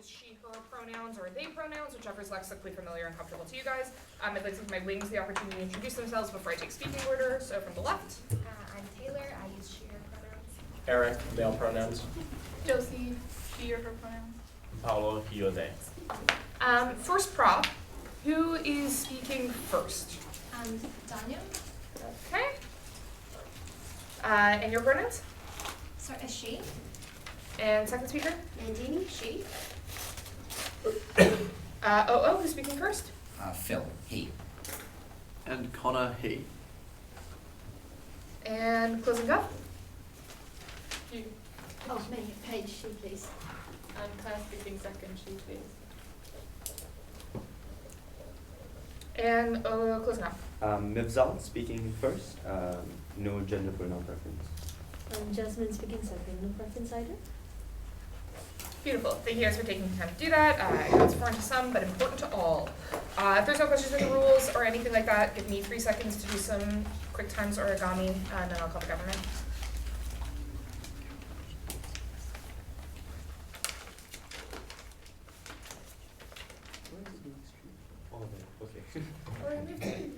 use she, her pronouns or they pronouns, whichever is lexically familiar and comfortable to you guys. I'd like to give my wings the opportunity to introduce themselves before I take speaking order. So from the left. I'm Taylor. I use she, her pronouns. Eric, male pronouns. Josie, she or her pronouns. Paolo, he or they. First prop, who is speaking first? Daniel. Okay. And your pronouns? Sorry, she. And second speaker? Nandini, she. Who's speaking first? Phil, he. And Connor, he. And closing up? You. Oh, me, Paige, she, please. And Claire speaking second, she please. And closing up. Mifzal speaking first, no gender pronoun preference. Jasmine speaking second, no preference either. Beautiful. Thank you guys for taking the time to do that. I know it's foreign to some, but important to all. If there's no questions with the rules or anything like that, give me 3 seconds to do some quick times origami, and then I'll call the government. Oh, okay.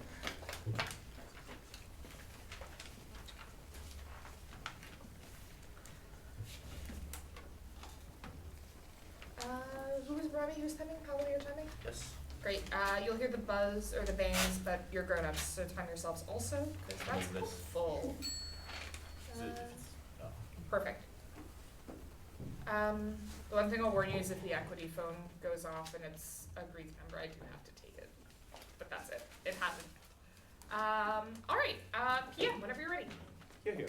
Who was Rami? Who was timing? How long are you timing? Yes. Great. You'll hear the buzz or the bangs, but you're grown-ups, so time yourselves also, because that's Move this. full. Perfect. The one thing I'll warn you is if the equity phone goes off and it's a Greek number, I do have to take it. But that's it. It happened. All right. PM, whenever you're ready. Here.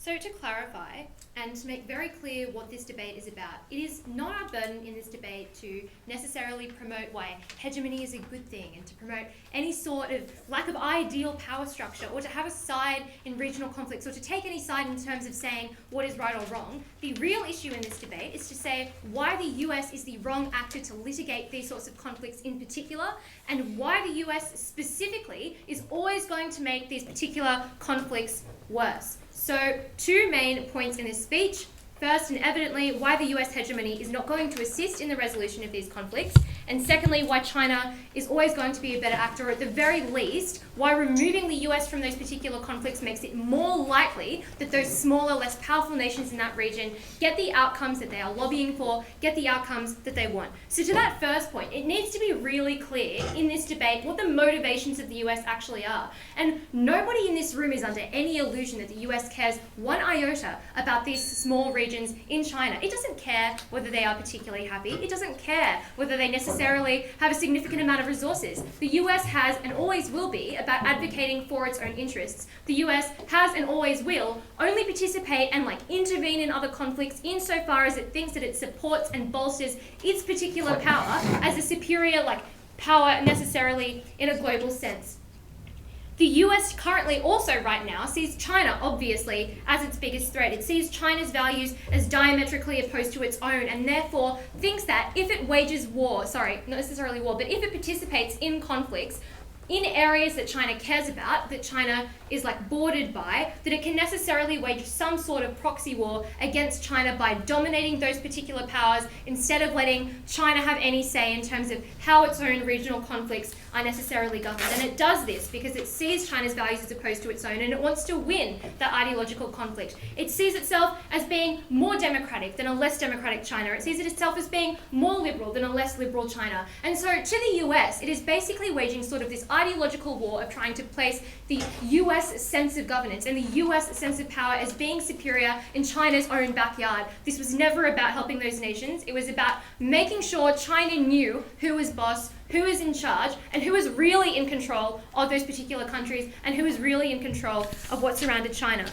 So to clarify and to make very clear what this debate is about, it is not our burden in this debate to necessarily promote why hegemony is a good thing and to promote any sort of lack of ideal power structure or to have a side in regional conflicts or to take any side in terms of saying what is right or wrong. The real issue in this debate is to say why the US is the wrong actor to litigate these sorts of conflicts in particular and why the US specifically is always going to make these particular conflicts worse. So 2 main points in this speech. First, and evidently, why the US hegemony is not going to assist in the resolution of these conflicts. And secondly, why China is always going to be a better actor, or at the very least, why removing the US from those particular conflicts makes it more likely that those smaller, less powerful nations in that region get the outcomes that they are lobbying for, get the outcomes that they want. So to that first point, it needs to be really clear in this debate what the motivations of the US actually are. And nobody in this room is under any illusion that the US cares one iota about these small regions in China. It doesn't care whether they are particularly happy. It doesn't care whether they necessarily have a significant amount of resources. The US has and always will be about advocating for its own interests. The US has and always will only participate and intervene in other conflicts insofar as it thinks that it supports and bolsters its particular power as a superior power necessarily in a global sense. The US currently also right now sees China obviously as its biggest threat. It sees China's values as diametrically opposed to its own and therefore thinks that if it wages war, not necessarily war, but if it participates in conflicts, in areas that China cares about, that China is like bordered by, that it can necessarily wage some sort of proxy war against China by dominating those particular powers instead of letting China have any say in terms of how its own regional conflicts are necessarily governed. And it does this because it sees China's values as opposed to its own, and it wants to win that ideological conflict. It sees itself as being more democratic than a less democratic China. It sees itself as being more liberal than a less liberal China. And so to the US, it is basically waging sort of this ideological war of trying to place the US sense of governance and the US sense of power as being superior in China's own backyard. This was never about helping those nations. It was about making sure China knew who was boss, who is in charge, and who is really in control of those particular countries, and who is really in control of what surrounded China.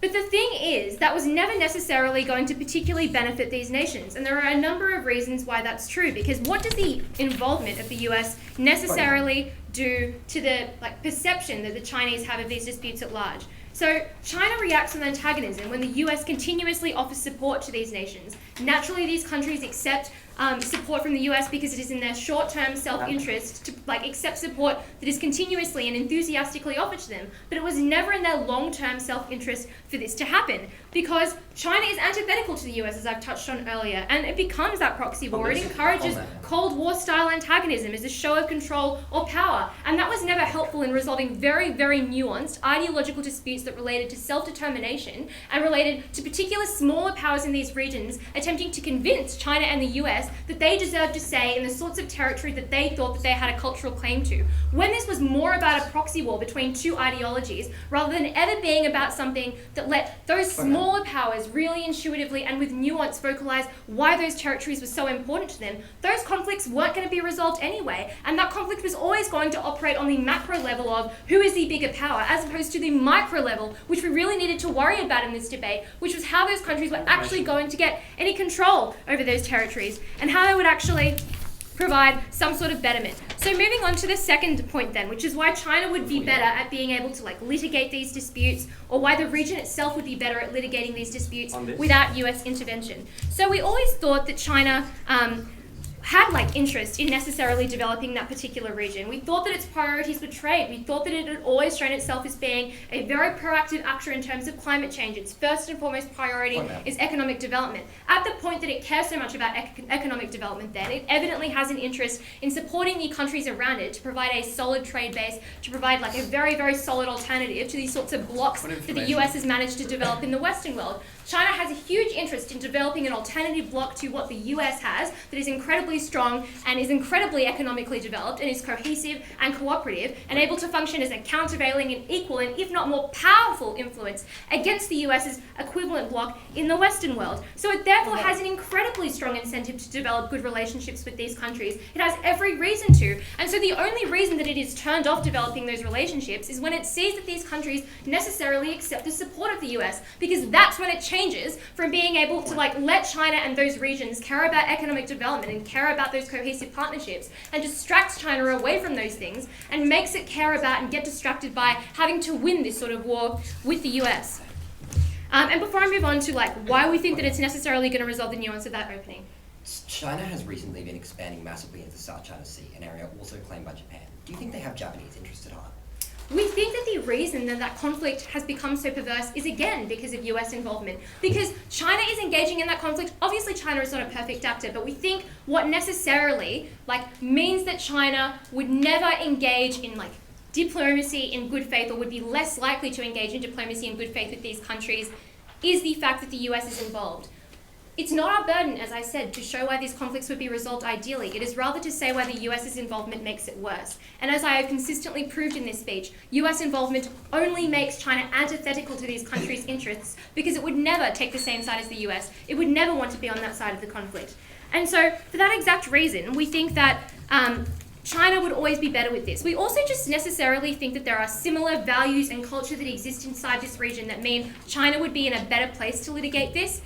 But the thing is, that was never necessarily going to particularly benefit these nations, and there are a number of reasons why that's true, because what does the involvement of the US necessarily do to the perception that the Chinese have of these disputes at large? So China reacts with antagonism when the US continuously offers support to these nations. Naturally, these countries accept support from the US because it is in their short-term self-interest to accept support that is continuously and enthusiastically offered to them. But it was never in their long-term self-interest for this to happen, because China is antithetical to the US, as I've touched on earlier, and it becomes that proxy war. It encourages Cold War-style antagonism as a show of control or power, and that was never helpful in resolving very, very nuanced ideological disputes that related to self-determination and related to particular smaller powers in these regions attempting to convince China and the US that they deserved a say in the sorts of territory that they thought that they had a cultural claim to. When this was more about a proxy war between two ideologies, rather than ever being about something that let those smaller powers really intuitively and with nuance vocalize why those territories were so important to them, those conflicts weren't going to be resolved anyway, and that conflict was always going to operate on the macro level of who is the bigger power, as opposed to the micro level, which we really needed to worry about in this debate, which was how those countries were actually going to get any control over those territories, and how they would actually provide some sort of betterment. So moving on to the second point then, which is why China would be better at being able to litigate these disputes, or why the region itself would be better at litigating these disputes without US intervention. So we always thought that China had interest in necessarily developing that particular region. We thought that its priorities were trade. We thought that it had always shown itself as being a very proactive actor in terms of climate change. Its first and foremost priority is economic development. At the point that it cares so much about economic development then, it evidently has an interest in supporting the countries around it to provide a solid trade base, to provide a very, very solid alternative to these sorts of blocks that the US has managed to develop in the Western world. China has a huge interest in developing an alternative bloc to what the US has that is incredibly strong and is incredibly economically developed and is cohesive and cooperative and able to function as a countervailing and equal and if not more powerful influence against the US's equivalent bloc in the Western world. So it therefore has an incredibly strong incentive to develop good relationships with these countries. It has every reason to. And so the only reason that it is turned off developing those relationships is when it sees that these countries necessarily accept the support of the US, because that's when it changes from being able to let China and those regions care about economic development and care about those cohesive partnerships, and distracts China away from those things and makes it care about and get distracted by having to win this sort of war with the US. And before I move on to why we think that it's necessarily going to resolve the nuance of that opening. China has recently been expanding massively into the South China Sea, an area also claimed by Japan. Do you think they have Japanese interests at heart? We think that the reason that conflict has become so perverse is again because of US involvement. Because China is engaging in that conflict. Obviously China is not a perfect actor, but we think what necessarily means that China would never engage in diplomacy in good faith, or would be less likely to engage in diplomacy in good faith with these countries, is the fact that the US is involved. It's not our burden, as I said, to show why these conflicts would be resolved ideally. It is rather to say why the US's involvement makes it worse. And as I have consistently proved in this speech, US involvement only makes China antithetical to these countries' interests, because it would never take the same side as the US. It would never want to be on that side of the conflict. And so, for that exact reason, we think that China would always be better with this. We also just necessarily think that there are similar values and culture that exist inside this region that mean China would be in a better place to litigate this.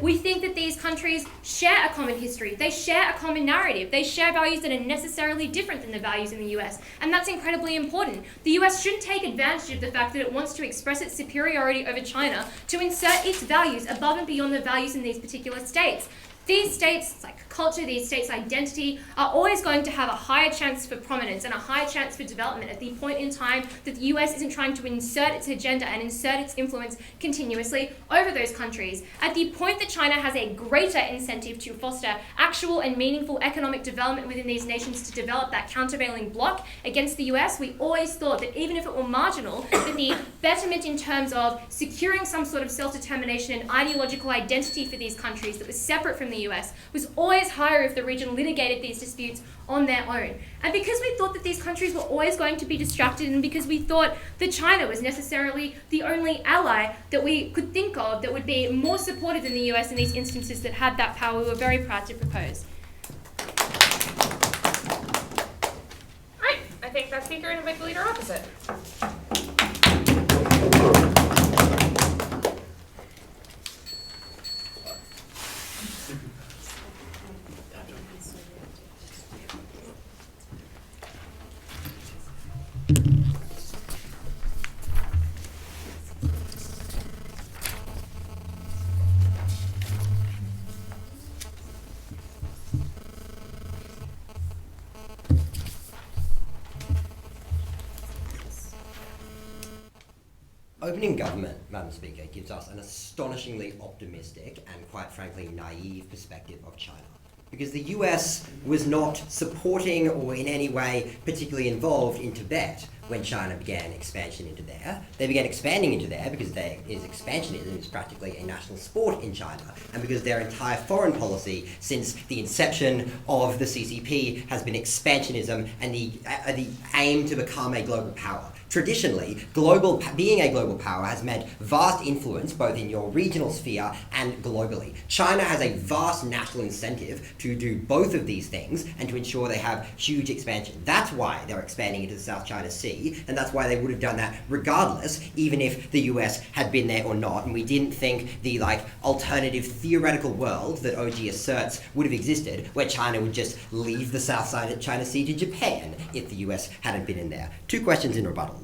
We think that these countries share a common history. They share a common narrative. They share values that are necessarily different than the values in the US. And that's incredibly important. The US shouldn't take advantage of the fact that it wants to express its superiority over China to insert its values above and beyond the values in these particular states. these states, like culture, these states' identity, are always going to have a higher chance for prominence and a higher chance for development at the point in time that the US isn't trying to insert its agenda and insert its influence continuously over those countries. At the point that China has a greater incentive to foster actual and meaningful economic development within these nations to develop that countervailing bloc against the US, we always thought that even if it were marginal, that the betterment in terms of securing some sort of self-determination and ideological identity for these countries that was separate from the US was always higher if the region litigated these disputes on their own. And because we thought that these countries were always going to be distracted, and because we thought that China was necessarily the only ally that we could think of that would be more supportive than the US in these instances that had that power, we were very proud to propose. Alright, I take that speaker and invite the leader opposite. Opening government, Madam Speaker, gives us an astonishingly optimistic and, quite frankly, naive perspective of China. Because the US was not supporting or in any way particularly involved in Tibet when China began expansion into there. They began expanding into there because expansionism is practically a national sport in China, and because their entire foreign policy since the inception of the CCP has been expansionism and the aim to become a global power. Traditionally, being a global power has meant vast influence both in your regional sphere and globally. China has a vast national incentive to do both of these things and to ensure they have huge expansion. That's why they're expanding into the South China Sea, and that's why they would have done that regardless, even if the US had been there or not, and we didn't think the alternative theoretical world that OG asserts would have existed, where China would just leave the South China Sea to Japan if the US hadn't been in there. Two questions in rebuttal.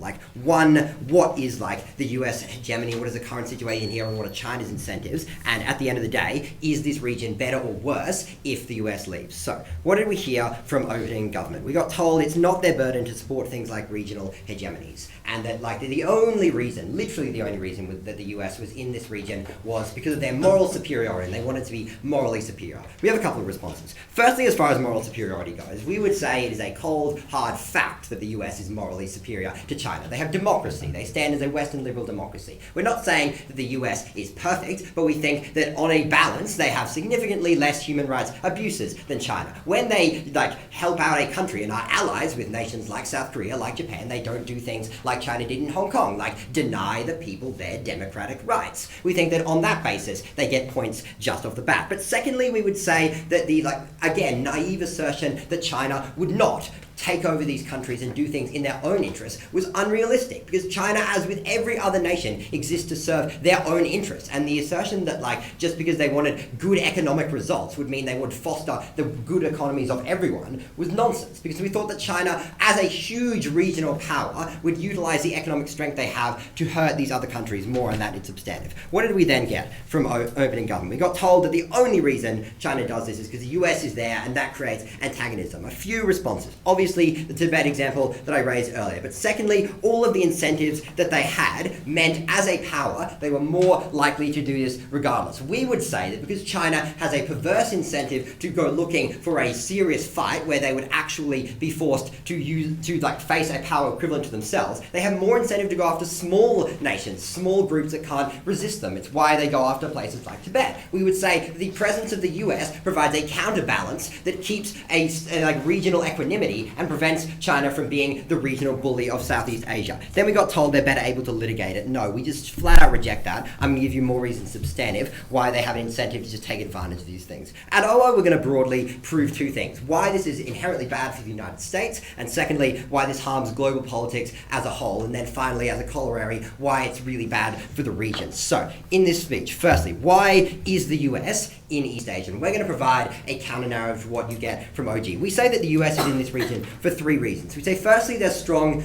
One, what is the US hegemony? What is the current situation here, and what are China's incentives? And at the end of the day, is this region better or worse if the US leaves? So, what did we hear from opening government? We got told it's not their burden to support things like regional hegemonies, and that the only reason, literally the only reason that the US was in this region was because of their moral superiority, and they wanted to be morally superior. We have a couple of responses. Firstly, as far as moral superiority goes, we would say it is a cold, hard fact that the US is morally superior to China. They have democracy. They stand as a Western liberal democracy. We're not saying that the US is perfect, but we think that on a balance, they have significantly less human rights abuses than China. When they help out a country and are allies with nations like South Korea, like Japan, they don't do things like China did in Hong Kong, like deny the people their democratic rights. We think that on that basis, they get points just off the bat. But secondly, we would say that the, again, naive assertion that China would not take over these countries and do things in their own interests was unrealistic, because China, as with every other nation, exists to serve their own interests. And the assertion that just because they wanted good economic results would mean they would foster the good economies of everyone was nonsense, because we thought that China, as a huge regional power, would utilize the economic strength they have to hurt these other countries more, and that it's substantive. What did we then get from opening government? We got told that the only reason China does this is because the US is there, and that creates antagonism. A few responses. Obviously, the Tibet example that I raised earlier. But secondly, all of the incentives that they had meant, as a power, they were more likely to do this regardless. We would say that because China has a perverse incentive to go looking for a serious fight where they would actually be forced to face a power equivalent to themselves, they have more incentive to go after small nations, small groups that can't resist them. It's why they go after places like Tibet. We would say the presence of the US provides a counterbalance that keeps a regional equanimity and prevents China from being the regional bully of Southeast Asia. Then we got told they're better able to litigate it. No, we just flat out reject that. I'm going to give you more reasons substantive why they have an incentive to just take advantage of these things. At OO, we're going to broadly prove two things. Why this is inherently bad for the United States, and secondly, why this harms global politics as a whole, and then finally, as a corollary, why it's really bad for the region. So, in this speech, firstly, why is the US in East Asia. And we're going to provide a counter-narrative to what you get from OG. We say that the US is in this region for 3 reasons. We say, firstly, there's strong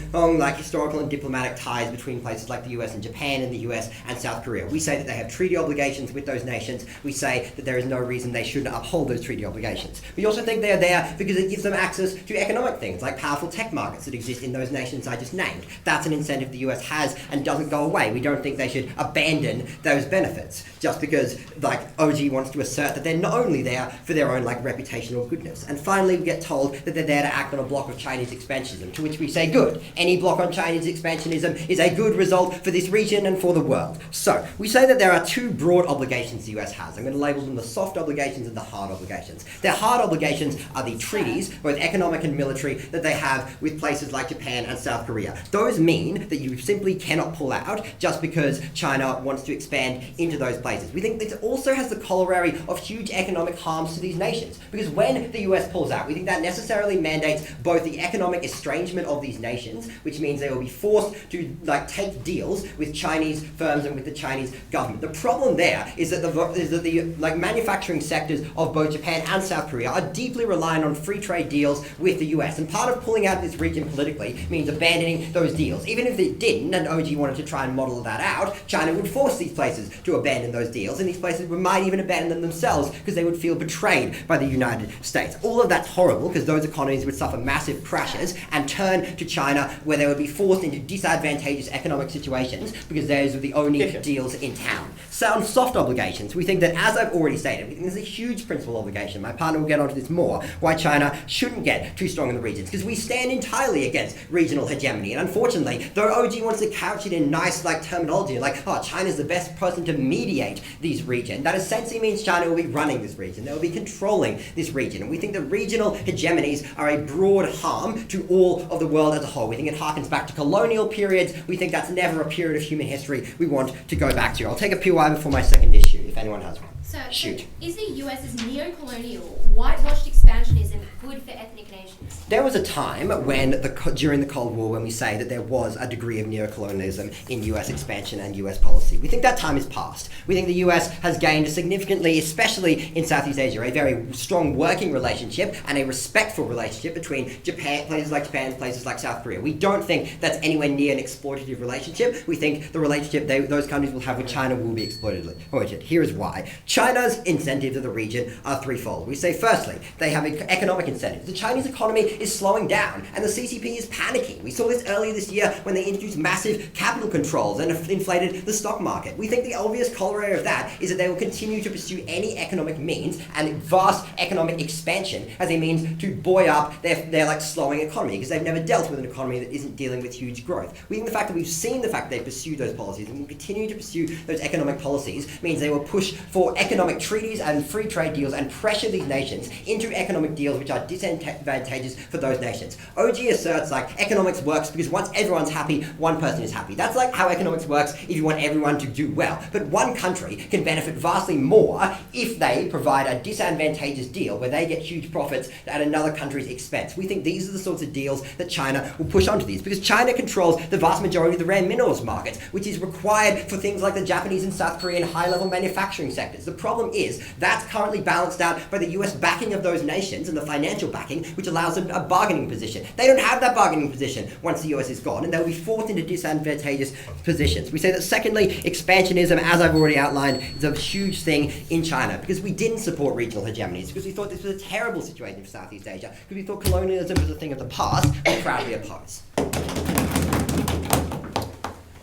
historical and diplomatic ties between places like the US and Japan and the US and South Korea. We say that they have treaty obligations with those nations. We say that there is no reason they shouldn't uphold those treaty obligations. We also think they're there because it gives them access to economic things like powerful tech markets that exist in those nations I just named. That's an incentive the US has and doesn't go away. We don't think they should abandon those benefits just because OG wants to assert that they're not only there for their own reputational goodness. And finally, we get told that they're there to act on a block of Chinese expansionism, to which we say, good. Any block on Chinese expansionism is a good result for this region and for the world. So, we say that there are 2 broad obligations the US has. I'm going to label them the soft obligations and the hard obligations. Their hard obligations are the treaties, both economic and military, that they have with places like Japan and South Korea. Those mean that you simply cannot pull out just because China wants to expand into those places. We think this also has the corollary of huge economic harms to these nations, because when the US pulls out, we think that necessarily mandates both the economic estrangement of these nations, which means they will be forced to take deals with Chinese firms and with the Chinese government. The problem there is that the manufacturing sectors of both Japan and South Korea are deeply reliant on free trade deals with the US, and part of pulling out of this region politically means abandoning those deals. Even if it didn't, and OG wanted to try and model that out, China would force these places to abandon those deals, and these places might even abandon them themselves because they would feel betrayed by the United States. All of that's horrible because those economies would suffer massive crashes and turn to China, where they would be forced into disadvantageous economic situations because those are the only deals in town. Sound soft obligations. We think that, as I've already stated, we think there's a huge principal obligation. My partner will get onto this more, why China shouldn't get too strong in the regions, because we stand entirely against regional hegemony. And unfortunately, though OG wants to couch it in nice terminology, China's the best person to mediate these regions, that essentially means China will be running this region. They will be controlling this region. And we think that regional hegemonies are a broad harm to all of the world as a whole. We think it harkens back to colonial periods. We think that's never a period of human history we want to go back to. I'll take a PY before my second issue, if anyone has one. So, Shoot. Is the US's neo-colonial, whitewashed expansionism good for ethnic nations? There was a time when, during the Cold War, when we say that there was a degree of neocolonialism in US expansion and US policy. We think that time is past. We think the US has gained significantly, especially in Southeast Asia, a very strong working relationship and a respectful relationship between places like Japan and places like South Korea. We don't think that's anywhere near an exploitative relationship. We think the relationship those countries will have with China will be exploitative. Here is why. China's incentives of the region are threefold. We say, firstly, they have economic incentives. The Chinese economy is slowing down, and the CCP is panicking. We saw this earlier this year when they introduced massive capital controls and inflated the stock market. We think the obvious corollary of that is that they will continue to pursue any economic means and vast economic expansion as a means to buoy up their slowing economy, because they've never dealt with an economy that isn't dealing with huge growth. We think the fact that we've seen the fact that they pursue those policies and will continue to pursue those economic policies means they will push for economic treaties and free trade deals and pressure these nations into economic deals which are disadvantageous for those nations. OG asserts economics works because once everyone's happy, one person is happy. That's how economics works if you want everyone to do well. But one country can benefit vastly more if they provide a disadvantageous deal where they get huge profits at another country's expense. We think these are the sorts of deals that China will push onto these, because China controls the vast majority of the rare minerals market, which is required for things like the Japanese and South Korean high-level manufacturing sectors. The problem is that's currently balanced out by the US backing of those nations and the financial backing, which allows them a bargaining position. They don't have that bargaining position once the US is gone, and they'll be forced into disadvantageous positions. We say that, secondly, expansionism, as I've already outlined, is a huge thing in China, because we didn't support regional hegemonies, because we thought this was a terrible situation for Southeast Asia, because we thought colonialism was a thing of the past. We proudly oppose. I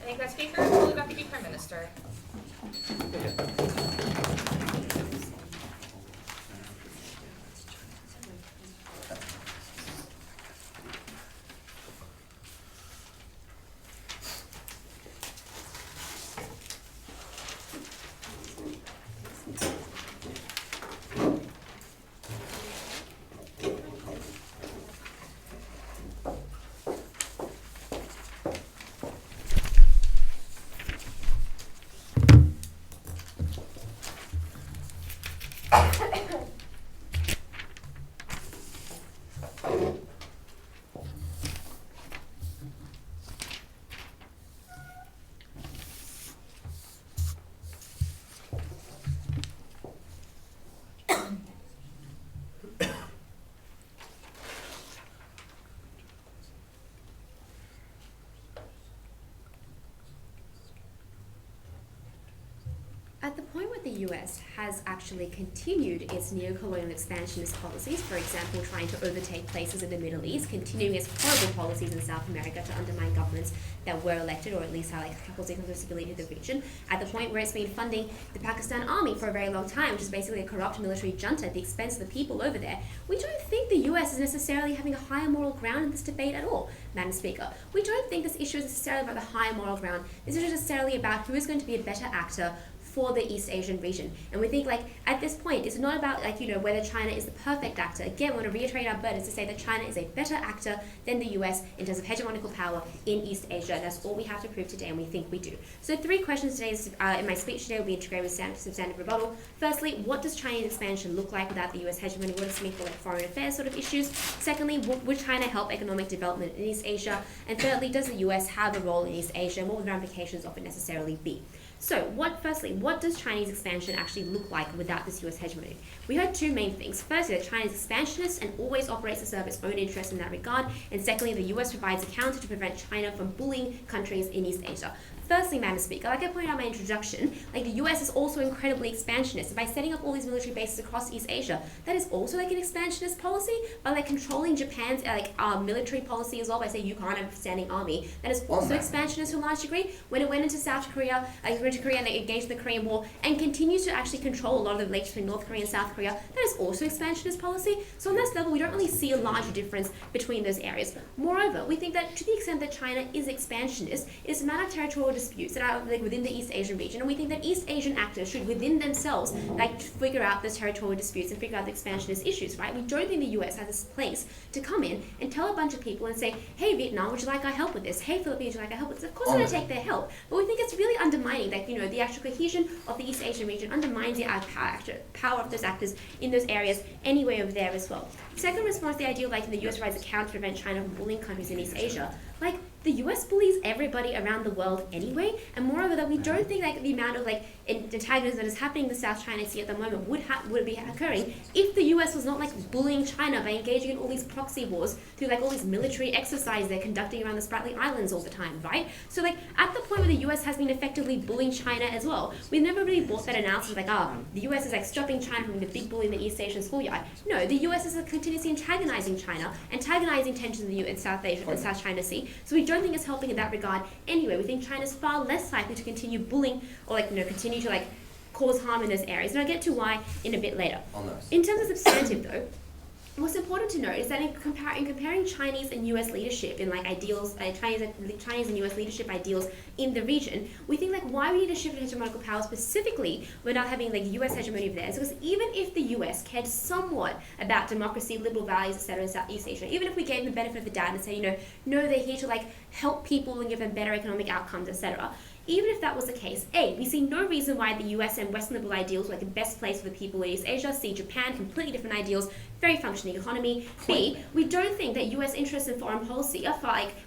think that speaker will leave after the Prime Minister. At the point where the US has actually continued its neocolonial expansionist policies, for example, trying to overtake places in the Middle East, continuing its horrible policies in South America to undermine governments that were elected, or at least are causing stability in the region, at the point where it's been funding the Pakistan army for a very long time, which is basically a corrupt military junta at the expense of the people over there, we don't think the US is necessarily having a higher moral ground in this debate at all, Madam Speaker. We don't think this issue is necessarily about the higher moral ground. This is necessarily about who is going to be a better actor for the East Asian region. And we think, at this point, it's not about, whether China is the perfect actor. Again, we want to reiterate our burdens to say that China is a better actor than the US in terms of hegemonical power in East Asia. That's all we have to prove today, and we think we do. So 3 questions today in my speech today will be integrated with substantive rebuttal. Firstly, what does Chinese expansion look like without the US hegemony? What does it mean for foreign affairs sort of issues? Secondly, would China help economic development in East Asia? And thirdly, does the US have a role in East Asia, and what would the ramifications of it necessarily be? So, what does Chinese expansion actually look like without this US hegemony? We heard 2 main things. Firstly, that China is expansionist and always operates to serve its own interests in that regard. And secondly, the US provides a counter to prevent China from bullying countries in East Asia. Firstly, Madam Speaker, like I pointed out in my introduction, the US is also incredibly expansionist. And by setting up all these military bases across East Asia, that is also an expansionist policy. By controlling Japan's military policy as well, by saying you can't have a standing army, that is also expansionist to a large degree. When it went into South Korea, went to Korea and they engaged in the Korean War, and continues to actually control a lot of the relations between North Korea and South Korea, that is also expansionist policy. So on this level, we don't really see a large difference between those areas. Moreover, we think that to the extent that China is expansionist, it is a matter of territorial disputes that are within the East Asian region, and we think that East Asian actors should within themselves figure out those territorial disputes and figure out the expansionist issues, right? We don't think the US has this place to come in and tell a bunch of people and say, hey Vietnam, would you like our help with this? Hey Philippines, would you like our help with this? Of course we're going to take their help, but we think it's really undermining the actual cohesion of the East Asian region, undermines the power of those actors in those areas anyway over there as well. Second response, the idea the US provides a counter to prevent China from bullying countries in East Asia. The US bullies everybody around the world anyway, and moreover that we don't think the amount of antagonism that is happening in the South China Sea at the moment would be occurring if the US was not bullying China by engaging in all these proxy wars through all these military exercises they're conducting around the Spratly Islands all the time, right? So at the point where the US has been effectively bullying China as well, we've never really bought that analysis the US is stopping China from being the big bully in the East Asian schoolyard. No, the US is continuously antagonizing China, antagonizing tensions in South Asia and South China Sea. So we don't think it's helping in that regard anyway. We think China's far less likely to continue bullying or continue to cause harm in those areas. And I'll get to why in a bit later. In terms of substantive though, what's important to note is that in comparing Chinese and U.S. leadership in ideals, Chinese and U.S. leadership ideals in the region, we think why we need to shift to hegemonical power specifically without having U.S. hegemony over there is because even if the U.S. cared somewhat about democracy, liberal values, etc. in Southeast Asia, even if we gave them the benefit of the doubt and say, no, they're here to help people and give them better economic outcomes, etc. Even if that was the case, A, we see no reason why the US and Western liberal ideals were the best place for the people in East Asia. C, Japan, completely different ideals, very functioning economy. B, we don't think that US interests in foreign policy are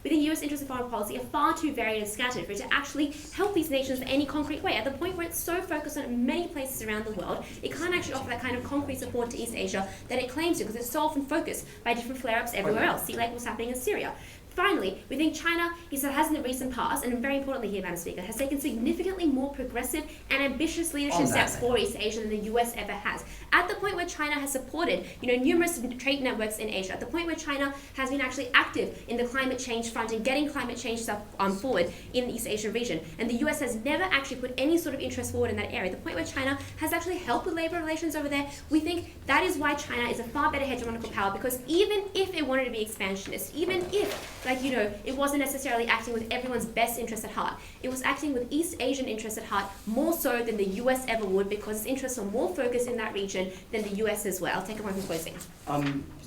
we think US interests in foreign policy are far too varied and scattered for it to actually help these nations in any concrete way. At the point where it's so focused on many places around the world, it can't actually offer that kind of concrete support to East Asia that it claims to, because it's so often focused by different flare-ups everywhere else. See what's happening in Syria. Finally, we think China has in the recent past, and very importantly here, Madam Speaker, has taken significantly more progressive and ambitious leadership steps for East Asia than the US ever has. At the point where China has supported, numerous trade networks in Asia, at the point where China has been actually active in the climate change front and getting climate change stuff forward in the East Asian region, and the US has never actually put any sort of interest forward in that area, the point where China has actually helped with labor relations over there, we think that is why China is a far better hegemonical power, because even if it wanted to be expansionist, even if it wasn't necessarily acting with everyone's best interest at heart. It was acting with East Asian interests at heart more so than the US ever would, because its interests are more focused in that region than the US as well. I'll take a point from closing.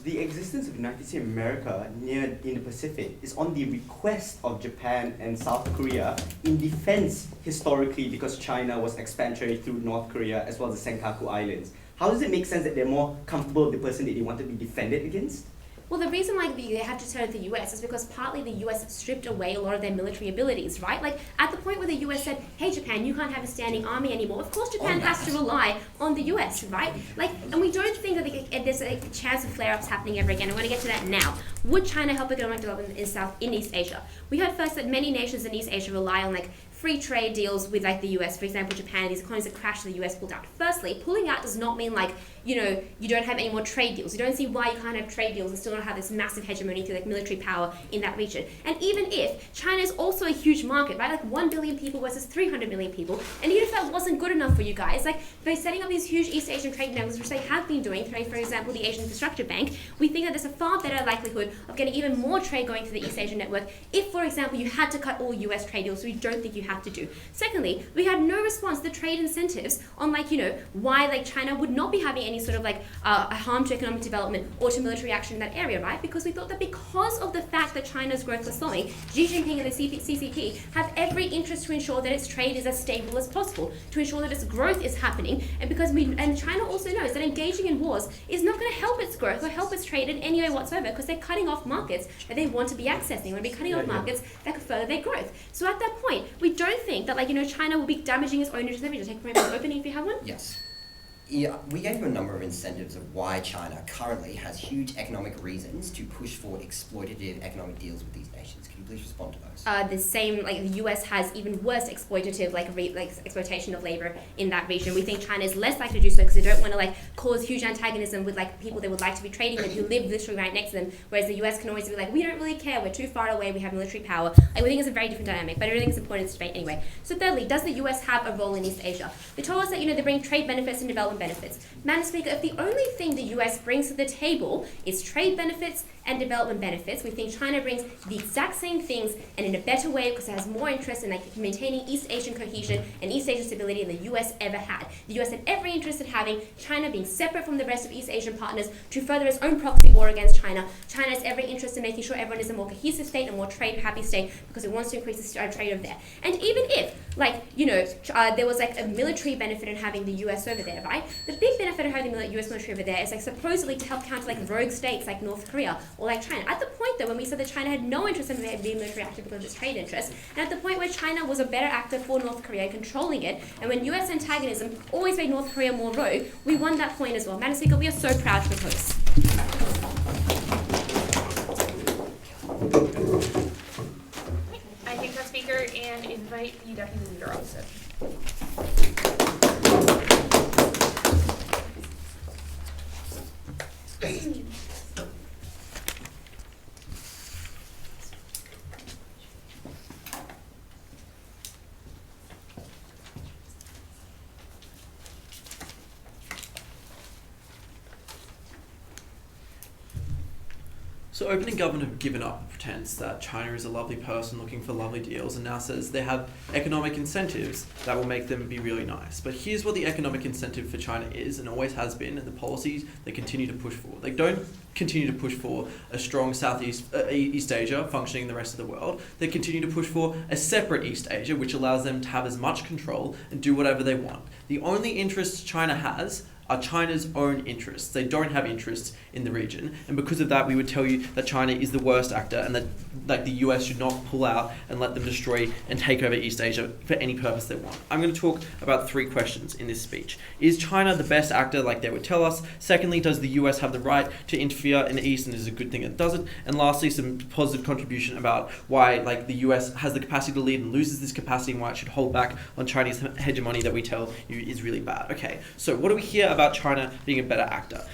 The existence of United States of America in the Pacific is on the request of Japan and South Korea in defense historically, because China was expansionary through North Korea as well as the Senkaku Islands. How does it make sense that they're more comfortable with the person that they want to be defended against? Well, the reason why they have to turn to the US is because partly the US stripped away a lot of their military abilities, right? At the point where the US said, hey Japan, you can't have a standing army anymore, of course Japan has to rely on the US, right? And we don't think that there's a chance of flare-ups happening ever again. I'm going to get to that now. Would China help economic development in East Asia? We heard first that many nations in East Asia rely on free trade deals with like the US, for example, Japan, these economies that crashed, the US pulled out. Firstly, pulling out does not mean like, you know, you don't have any more trade deals. You don't see why you can't have trade deals and still not have this massive hegemony through like military power in that region. And even if China is also a huge market, right? Like 1 billion people versus 300 million people. And even if that wasn't good enough for you guys, like by setting up these huge East Asian trade networks, which they have been doing, through, for example, the Asian Infrastructure Bank, we think that there's a far better likelihood of getting even more trade going through the East Asian network if, for example, you had to cut all US trade deals, we don't think you have to do. Secondly, we had no response to the trade incentives on like, you know, why like China would not be having any sort of like a harm to economic development or to military action in that area, right? Because we thought that because of the fact that China's growth was slowing, Xi Jinping and the CCP have every interest to ensure that its trade is as stable as possible, to ensure that its growth is happening, and because China also knows that engaging in wars is not going to help its growth or help its trade in any way whatsoever, because they're cutting off markets that they want to be accessing. They're going to be cutting off markets that could further their growth. So at that point, we don't think that like, you know, China will be damaging its own interests. Let me just take an opening if you have one. Yes. Yeah, we gave you a number of incentives of why China currently has huge economic reasons to push for exploitative economic deals with these nations. Can you please respond to those? The same, like the US has even worse exploitative, like exploitation of labor in that region. We think China is less likely to do so because they don't want to like cause huge antagonism with like people they would like to be trading with who live literally right next to them. Whereas the US can always be like, we don't really care, we're too far away, we have military power. Like we think it's a very different dynamic, but I think it's important in this debate anyway. So thirdly, does the US have a role in East Asia? They told us that, you know, they bring trade benefits and development benefits. Madam Speaker, if the only thing the US brings to the table is trade benefits and development benefits, we think China brings the exact same things and in a better way because it has more interest in like maintaining East Asian cohesion and East Asian stability than the US ever had. The US had every interest in having China being separate from the rest of East Asian partners to further its own proxy war against China. China has every interest in making sure everyone is a more cohesive state, a more trade-happy state, because it wants to increase the trade over there. And even if, like, you know, there was like a military benefit in having the US over there, right? The big benefit of having the US military over there is like supposedly to help counter like rogue states like North Korea or like China. At the point though when we said that China had no interest in being military active because of its trade interests, and at the point where China was a better actor for North Korea, controlling it, and when US antagonism always made North Korea more rogue, we won that point as well. Madam Speaker, we are so proud to propose. I thank that speaker and invite the deputy leader opposite. So opening government have given up pretense that China is a lovely person looking for lovely deals and now says they have economic incentives that will make them be really nice. But here's what the economic incentive for China is and always has been, and the policies they continue to push for. They don't continue to push for a strong East Asia functioning in the rest of the world. They continue to push for a separate East Asia, which allows them to have as much control and do whatever they want. The only interests China has are China's own interests. They don't have interests in the region, and because of that we would tell you that China is the worst actor and that like the US should not pull out and let them destroy and take over East Asia for any purpose they want. I'm going to talk about 3 questions in this speech. Is China the best actor like they would tell us? Secondly, does the US have the right to interfere in the East and is it a good thing it doesn't? And lastly, some positive contribution about why like the US has the capacity to lead and loses this capacity and why it should hold back on Chinese hegemony that we tell you is really bad. Okay, so what do we hear about China being a better actor?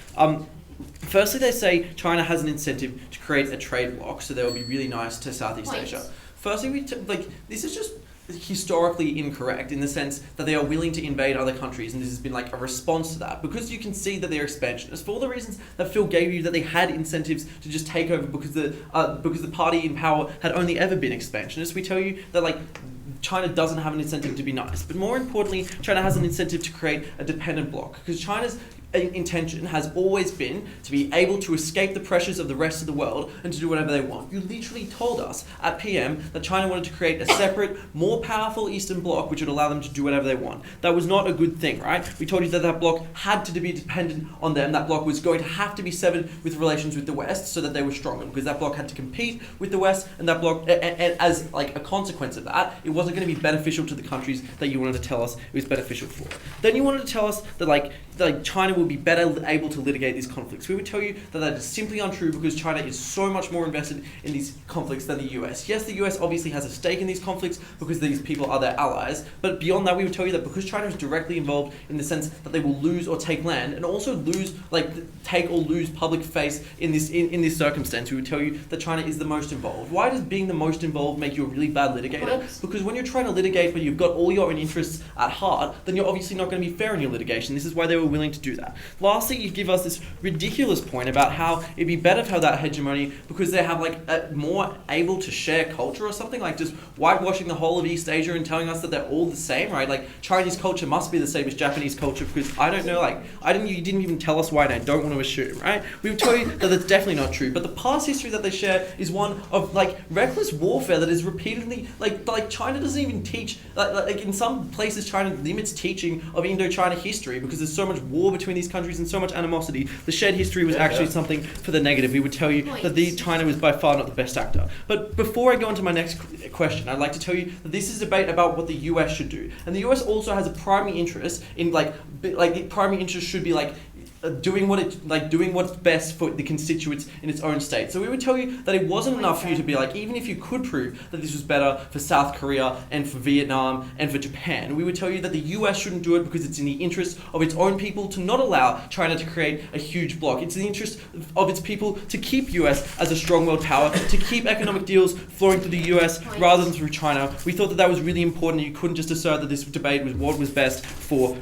Firstly, they say China has an incentive to create a trade bloc, so they will be really nice to Southeast Asia. Firstly, this is just historically incorrect in the sense that they are willing to invade other countries, and this has been like a response to that because you can see that they're expansionists for all the reasons that Phil gave you, that they had incentives to just take over because the party in power had only ever been expansionist. We tell you that like China doesn't have an incentive to be nice, but more importantly, China has an incentive to create a dependent bloc because China's intention has always been to be able to escape the pressures of the rest of the world and to do whatever they want. You literally told us at PM that China wanted to create a separate, more powerful Eastern bloc which would allow them to do whatever they want. That was not a good thing, right? We told you that that bloc had to be dependent on them. That bloc was going to have to be severed with relations with the West so that they were stronger because that bloc had to compete with the West, and that bloc, and as like a consequence of that, it wasn't going to be beneficial to the countries that you wanted to tell us it was beneficial for. Then you wanted to tell us that like China will be better able to litigate these conflicts. We would tell you that that is simply untrue because China is so much more invested in these conflicts than the US. Yes, the US obviously has a stake in these conflicts because these people are their allies, but beyond that we would tell you that because China is directly involved in the sense that they will lose or take land and also lose, take or lose public face in this circumstance, we would tell you that China is the most involved. Why does being the most involved make you a really bad litigator? Because when you're trying to litigate but you've got all your own interests at heart, then you're obviously not going to be fair in your litigation. This is why they were willing to do that. Lastly, you give us this ridiculous point about how it'd be better to have that hegemony because they have more able to share culture or something, like just whitewashing the whole of East Asia and telling us that they're all the same, right? Like Chinese culture must be the same as Japanese culture because I don't know, you didn't even tell us why and I don't want to assume, right? We would tell you that that's definitely not true, but the past history that they share is one of reckless warfare that is repeatedly, China doesn't even teach, in some places China limits teaching of Indochina history because there's so much war between these countries and so much animosity. The shared history was actually something for the negative. We would tell you that China was by far not the best actor. But before I go on to my next question, I'd like to tell you that this is a debate about what the US should do. And the US also has a primary interest in the primary interest should be doing what's best for the constituents in its own state. So we would tell you that it wasn't enough for you to be even if you could prove that this was better for South Korea and for Vietnam and for Japan, we would tell you that the US shouldn't do it because it's in the interest of its own people to not allow China to create a huge bloc. It's in the interest of its people to keep US as a strong world power, to keep economic deals flowing through the US rather than through China. We thought that was really important. You couldn't just assert that this debate was what was best for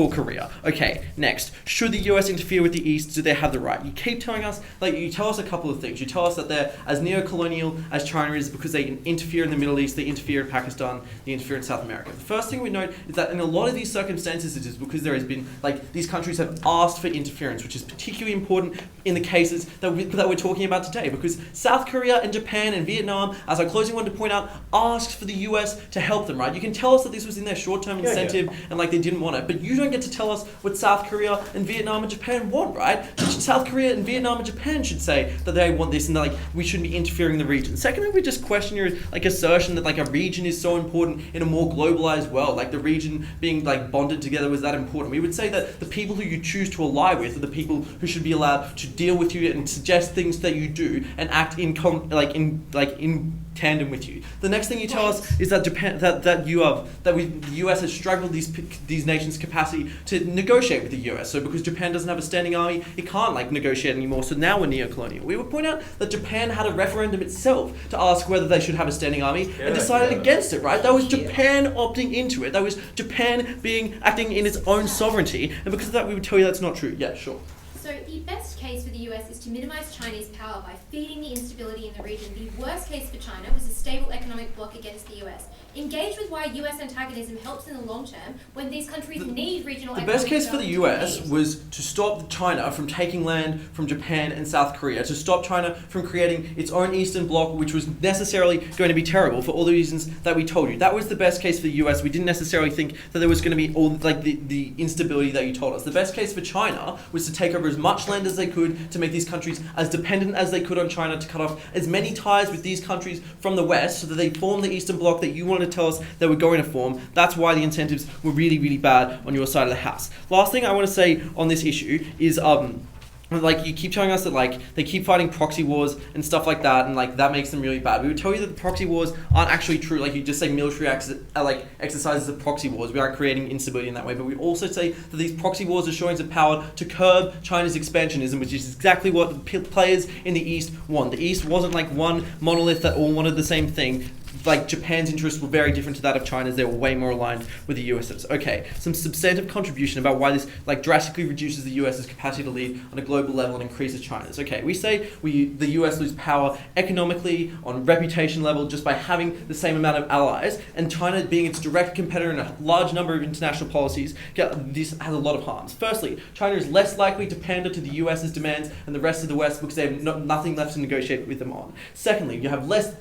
Korea. Okay, next. Should the US interfere with the East? Do they have the right? You keep telling us, you tell us a couple of things. You tell us that they're as neo-colonial as China is because they interfere in the Middle East, they interfere in Pakistan, they interfere in South America. The first thing we note is that in a lot of these circumstances it is because there has been, these countries have asked for interference, which is particularly important in the cases that we're talking about today because South Korea and Japan and Vietnam, as I closing wanted to point out, asked for the US to help them, right? You can tell us that this was in their short-term incentive and they didn't want it, but you don't get to tell us what South Korea and Vietnam and Japan want, right? South Korea and Vietnam and Japan should say that they want this and we shouldn't be interfering in the region. Secondly, we just question your assertion that a region is so important in a more globalized world, the region being bonded together was that important. We would say that the people who you choose to ally with are the people who should be allowed to deal with you and suggest things that you do and act in tandem with you. The next thing you tell us is that Japan, the US has struggled these nations' capacity to negotiate with the US. So because Japan doesn't have a standing army, it can't negotiate anymore. So now we're neo-colonial. We would point out that Japan had a referendum itself to ask whether they should have a standing army and decided against it. Right? That was Japan opting into it. That was Japan acting in its own sovereignty. And because of that, we would tell you that's not true. Yeah, sure. So the best case for the US is to minimise Chinese power by feeding the instability in the region. The worst case for China was a stable economic bloc against the US. Engage with why US antagonism helps in the long term when these countries need regional The economic best case for the US development. was to stop China from taking land from Japan and South Korea, to stop China from creating its own Eastern Bloc, which was necessarily going to be terrible for all the reasons that we told you. That was the best case for the US. We didn't necessarily think that there was going to be all the instability that you told us. The best case for China was to take over as much land as they could, to make these countries as dependent as they could on China, to cut off as many ties with these countries from the West so that they form the Eastern Bloc that you wanted to tell us they were going to form. That's why the incentives were really, really bad on your side of the house. Last thing I want to say on this issue is you keep telling us that they keep fighting proxy wars and stuff like that, and that makes them really bad. We would tell you that the proxy wars aren't actually true. You just say military exercises of proxy wars. We aren't creating instability in that way. But we also say that these proxy wars are showings of power to curb China's expansionism, which is exactly what the players in the East want. The East wasn't one monolith that all wanted the same thing. Japan's interests were very different to that of China's. They were way more aligned with the US's. Okay, some substantive contribution about why this drastically reduces the US's capacity to lead on a global level and increases China's. Okay, we say the US lose power economically, on reputation level, just by having the same amount of allies, and China being its direct competitor in a large number of international policies, this has a lot of harms. Firstly, China is less likely to pander to the US's demands and the rest of the West because they have nothing left to negotiate with them on. Secondly, you have less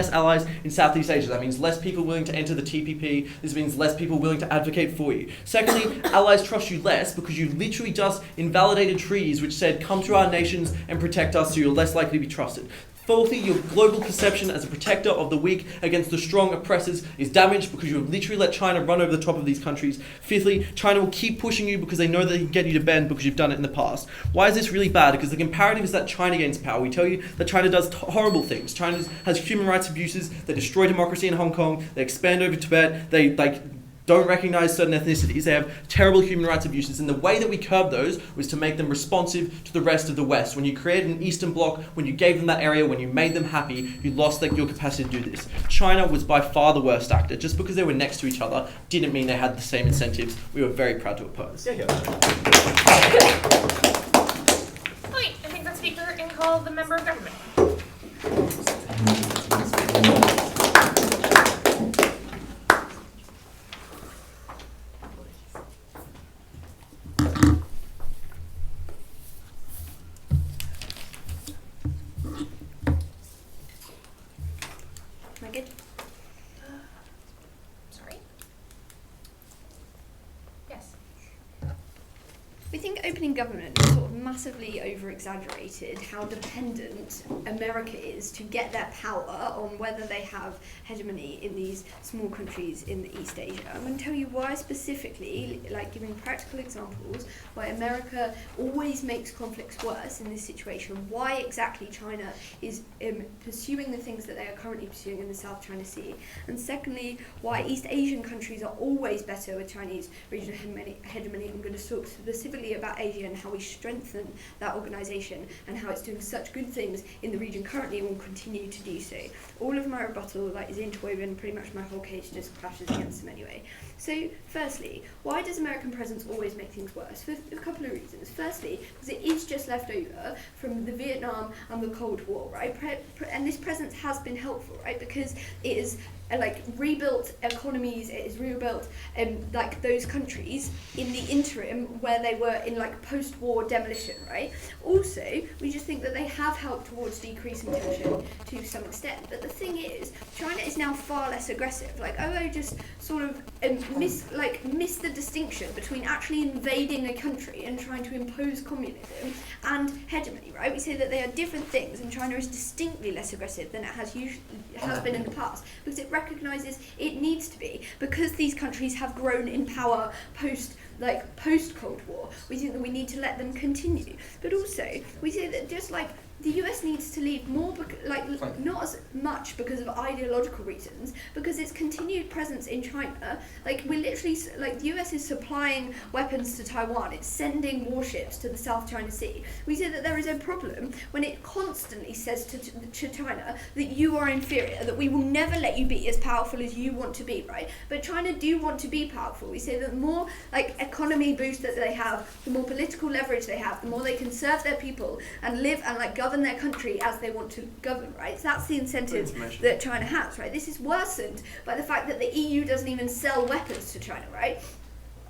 allies in Southeast Asia. That means less people willing to enter the TPP. This means less people willing to advocate for you. Secondly, allies trust you less because you literally just invalidated treaties which said, come to our nations and protect us, so you're less likely to be trusted. Fourthly, your global perception as a protector of the weak against the strong oppressors is damaged because you have literally let China run over the top of these countries. Fifthly, China will keep pushing you because they know they can get you to bend because you've done it in the past. Why is this really bad? Because the comparative is that China gains power. We tell you that China does horrible things. China has human rights abuses. They destroy democracy in Hong Kong. They expand over Tibet. They don't recognize certain ethnicities. They have terrible human rights abuses. And the way that we curb those was to make them responsive to the rest of the West. When you created an Eastern Bloc, when you gave them that area, when you made them happy, you lost your capacity to do this. China was by far the worst actor. Just because they were next to each other didn't mean they had the same incentives. We were very proud to oppose. Yeah. Right, I think that speaker and call the member of government. Am I good? Sorry. Yes. We think opening government is sort of massively over-exaggerated how dependent America is to get their power on whether they have hegemony in these small countries in the East Asia. I'm going to tell you why specifically, like giving practical examples, why America always makes conflicts worse in this situation, why exactly China is pursuing the things that they are currently pursuing in the South China Sea, and secondly, why East Asian countries are always better with Chinese regional hegemony. I'm going to talk specifically about Asia and how we strengthen that organisation and how it's doing such good things in the region currently and will continue to do so. All of my rebuttal is interwoven, pretty much my whole case just clashes against them anyway. So firstly, why does American presence always make things worse? For a couple of reasons. Firstly, because it is just left over from the Vietnam and the Cold War, right? And this presence has been helpful, right? Because it is rebuilt economies, it is rebuilt those countries in the interim where they were in post-war demolition, right? Also, we just think that they have helped towards decreasing tension to some extent. But the thing is, China is now far less aggressive. OO just sort of missed the distinction between actually invading a country and trying to impose communism and hegemony, right? We say that they are different things, and China is distinctly less aggressive than it has been in the past, because it recognises it needs to be, because these countries have grown in power post Cold War. We think that we need to let them continue, but also we say that just the US needs to leave more, not as much because of ideological reasons, because its continued presence in China, we're literally, the US is supplying weapons to Taiwan, it's sending warships to the South China Sea. We say that there is a problem when it constantly says to China that you are inferior, that we will never let you be as powerful as you want to be, right? But China do want to be powerful. We say that the more, economy boost that they have, the more political leverage they have, the more they can serve their people and live and, govern their country as they want to govern, right? So that's the incentive that China has, right? This is worsened by the fact that the EU doesn't even sell weapons to China, right?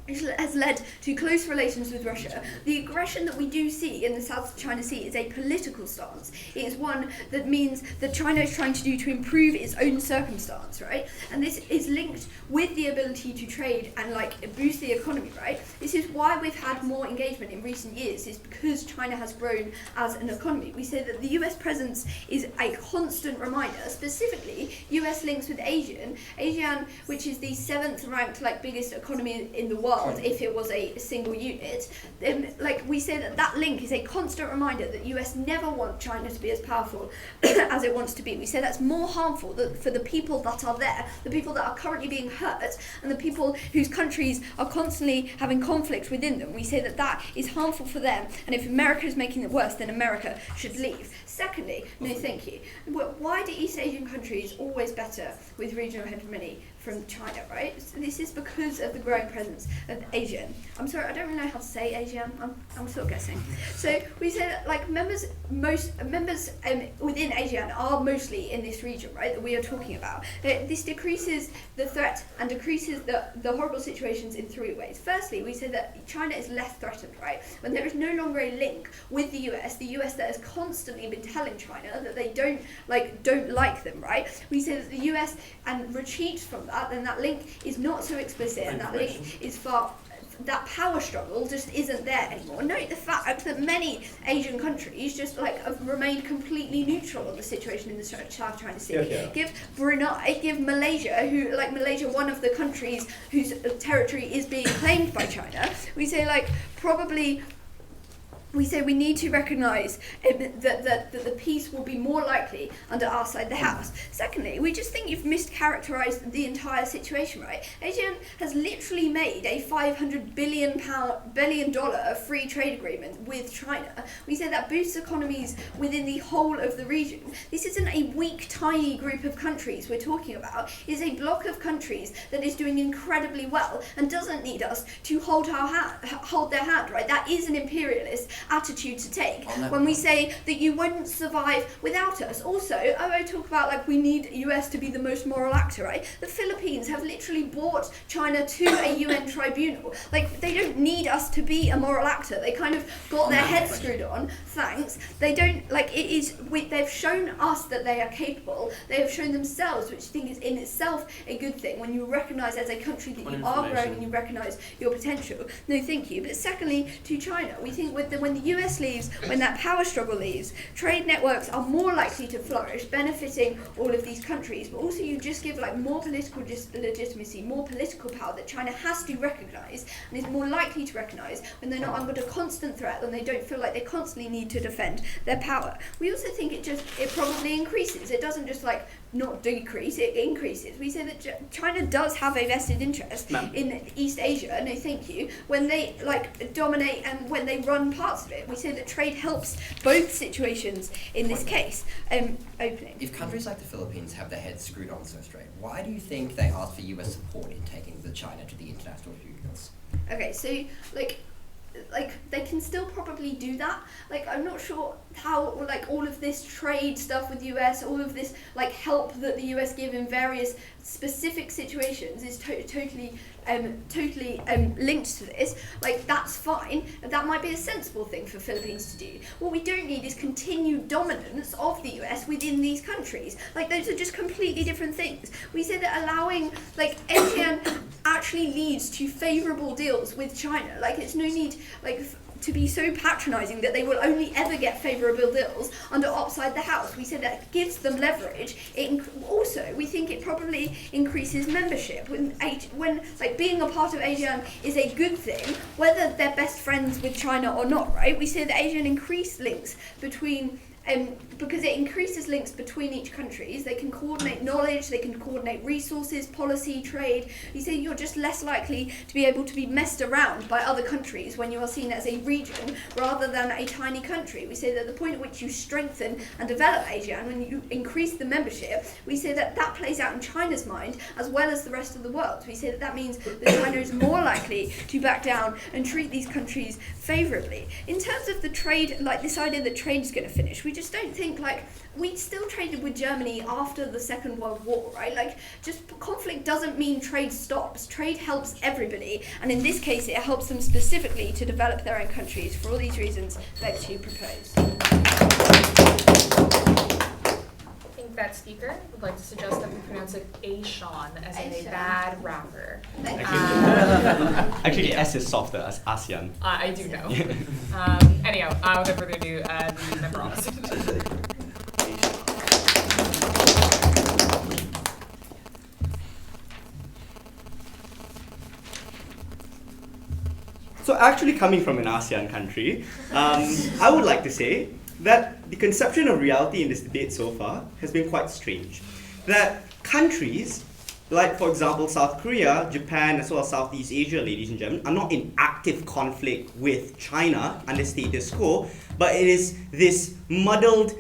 Which has led to close relations with Russia. The aggression that we do see in the South China Sea is a political stance. It is one that means that China is trying to do to improve its own circumstance, right? And this is linked with the ability to trade and boost the economy, right? This is why we've had more engagement in recent years, is because China has grown as an economy. We say that the US presence is a constant reminder, specifically US links with ASEAN, which is the 7th ranked biggest economy in the world, if it was a single unit, then we say that link is a constant reminder that US never want China to be as powerful as it wants to be. We say that's more harmful for the people that are there, the people that are currently being hurt, and the people whose countries are constantly having conflict within them. We say that is harmful for them, and if America is making it worse, then America should leave. Secondly, no thank you. Why do East Asian countries always better with regional hegemony from China, right? So this is because of the growing presence of ASEAN. I'm sorry, I don't really know how to say ASEAN. I'm still guessing. So we say that members within ASEAN are mostly in this region, right? That we are talking about. This decreases the threat and decreases the horrible situations in 3 ways. Firstly, we say that China is less threatened, right? When there is no longer a link with the US that has constantly been telling China that they don't like them, right? We say that the US retreats from that, then that link is not so explicit, and that link is far that power struggle just isn't there anymore. Note the fact that many Asian countries just like have remained completely neutral on the situation in the South China Sea. Give Brunei, give Malaysia, Malaysia, one of the countries whose territory is being claimed by China. We say we need to recognise that the peace will be more likely under our side of the house. Secondly, we just think you've mischaracterised the entire situation, right? ASEAN has literally made a $500 billion free trade agreement with China. We say that boosts economies within the whole of the region. This isn't a weak, tiny group of countries we're talking about. It's a block of countries that is doing incredibly well and doesn't need us to hold their hand, right? That is an imperialist attitude to take when we say that you wouldn't survive without us. Also, I talk about we need US to be the most moral actor, right? The Philippines have literally brought China to a UN tribunal. They don't need us to be a moral actor. They kind of got their heads screwed on. Thanks. They don't they've shown us that they are capable. They have shown themselves, which I think is in itself a good thing when you recognise as a country that you are growing and you recognise your potential. No, thank you. But secondly, to China, we think when the US leaves, when that power struggle leaves, trade networks are more likely to flourish, benefiting all of these countries. But also you just give more political legitimacy, more political power that China has to recognise and is more likely to recognise when they're not under constant threat and they don't feel like they constantly need to defend their power. We also think it probably increases. It doesn't just not decrease, it increases. We say that China does have a vested interest in East Asia, no thank you, when they dominate and when they run parts of it. We say that trade helps both situations in this case. Opening. If countries like the Philippines have their heads screwed on so straight, why do you think they ask for US support in taking the China to the international tribunals? Okay, so they can still probably do that. I'm not sure how all of this trade stuff with the US, all of this help that the US give in various specific situations is totally linked to this. That's fine. That might be a sensible thing for Philippines to do. What we don't need is continued dominance of the US within these countries. Those are just completely different things. We say that allowing ASEAN actually leads to favourable deals with China. It's no need to be so patronising that they will only ever get favourable deals under outside the house. We said that gives them leverage. Also, we think it probably increases membership. When being a part of ASEAN is a good thing, whether they're best friends with China or not, right? We say that ASEAN increase links between because it increases links between each countries. They can coordinate knowledge, they can coordinate resources, policy, trade. You say you're just less likely to be able to be messed around by other countries when you are seen as a region rather than a tiny country. We say that the point at which you strengthen and develop ASEAN, when you increase the membership, we say that plays out in China's mind as well as the rest of the world. We say that means that China is more likely to back down and treat these countries favourably. In terms of the trade, this idea that trade is going to finish, we just don't think we still traded with Germany after the Second World War, right? Just conflict doesn't mean trade stops. Trade helps everybody, and in this case, it helps them specifically to develop their own countries. For all these reasons, let's propose. I think that speaker would like to suggest that we pronounce it A-Sean as in a bad rapper. Actually, S is softer as ASEAN. I do know. Anyhow, without further ado, the member opposite. So actually coming from an ASEAN country, I would like to say that the conception of reality in this debate so far has been quite strange. That countries, like for example South Korea, Japan, as well as Southeast Asia, ladies and gentlemen, are not in active conflict with China under status quo, but it is this muddled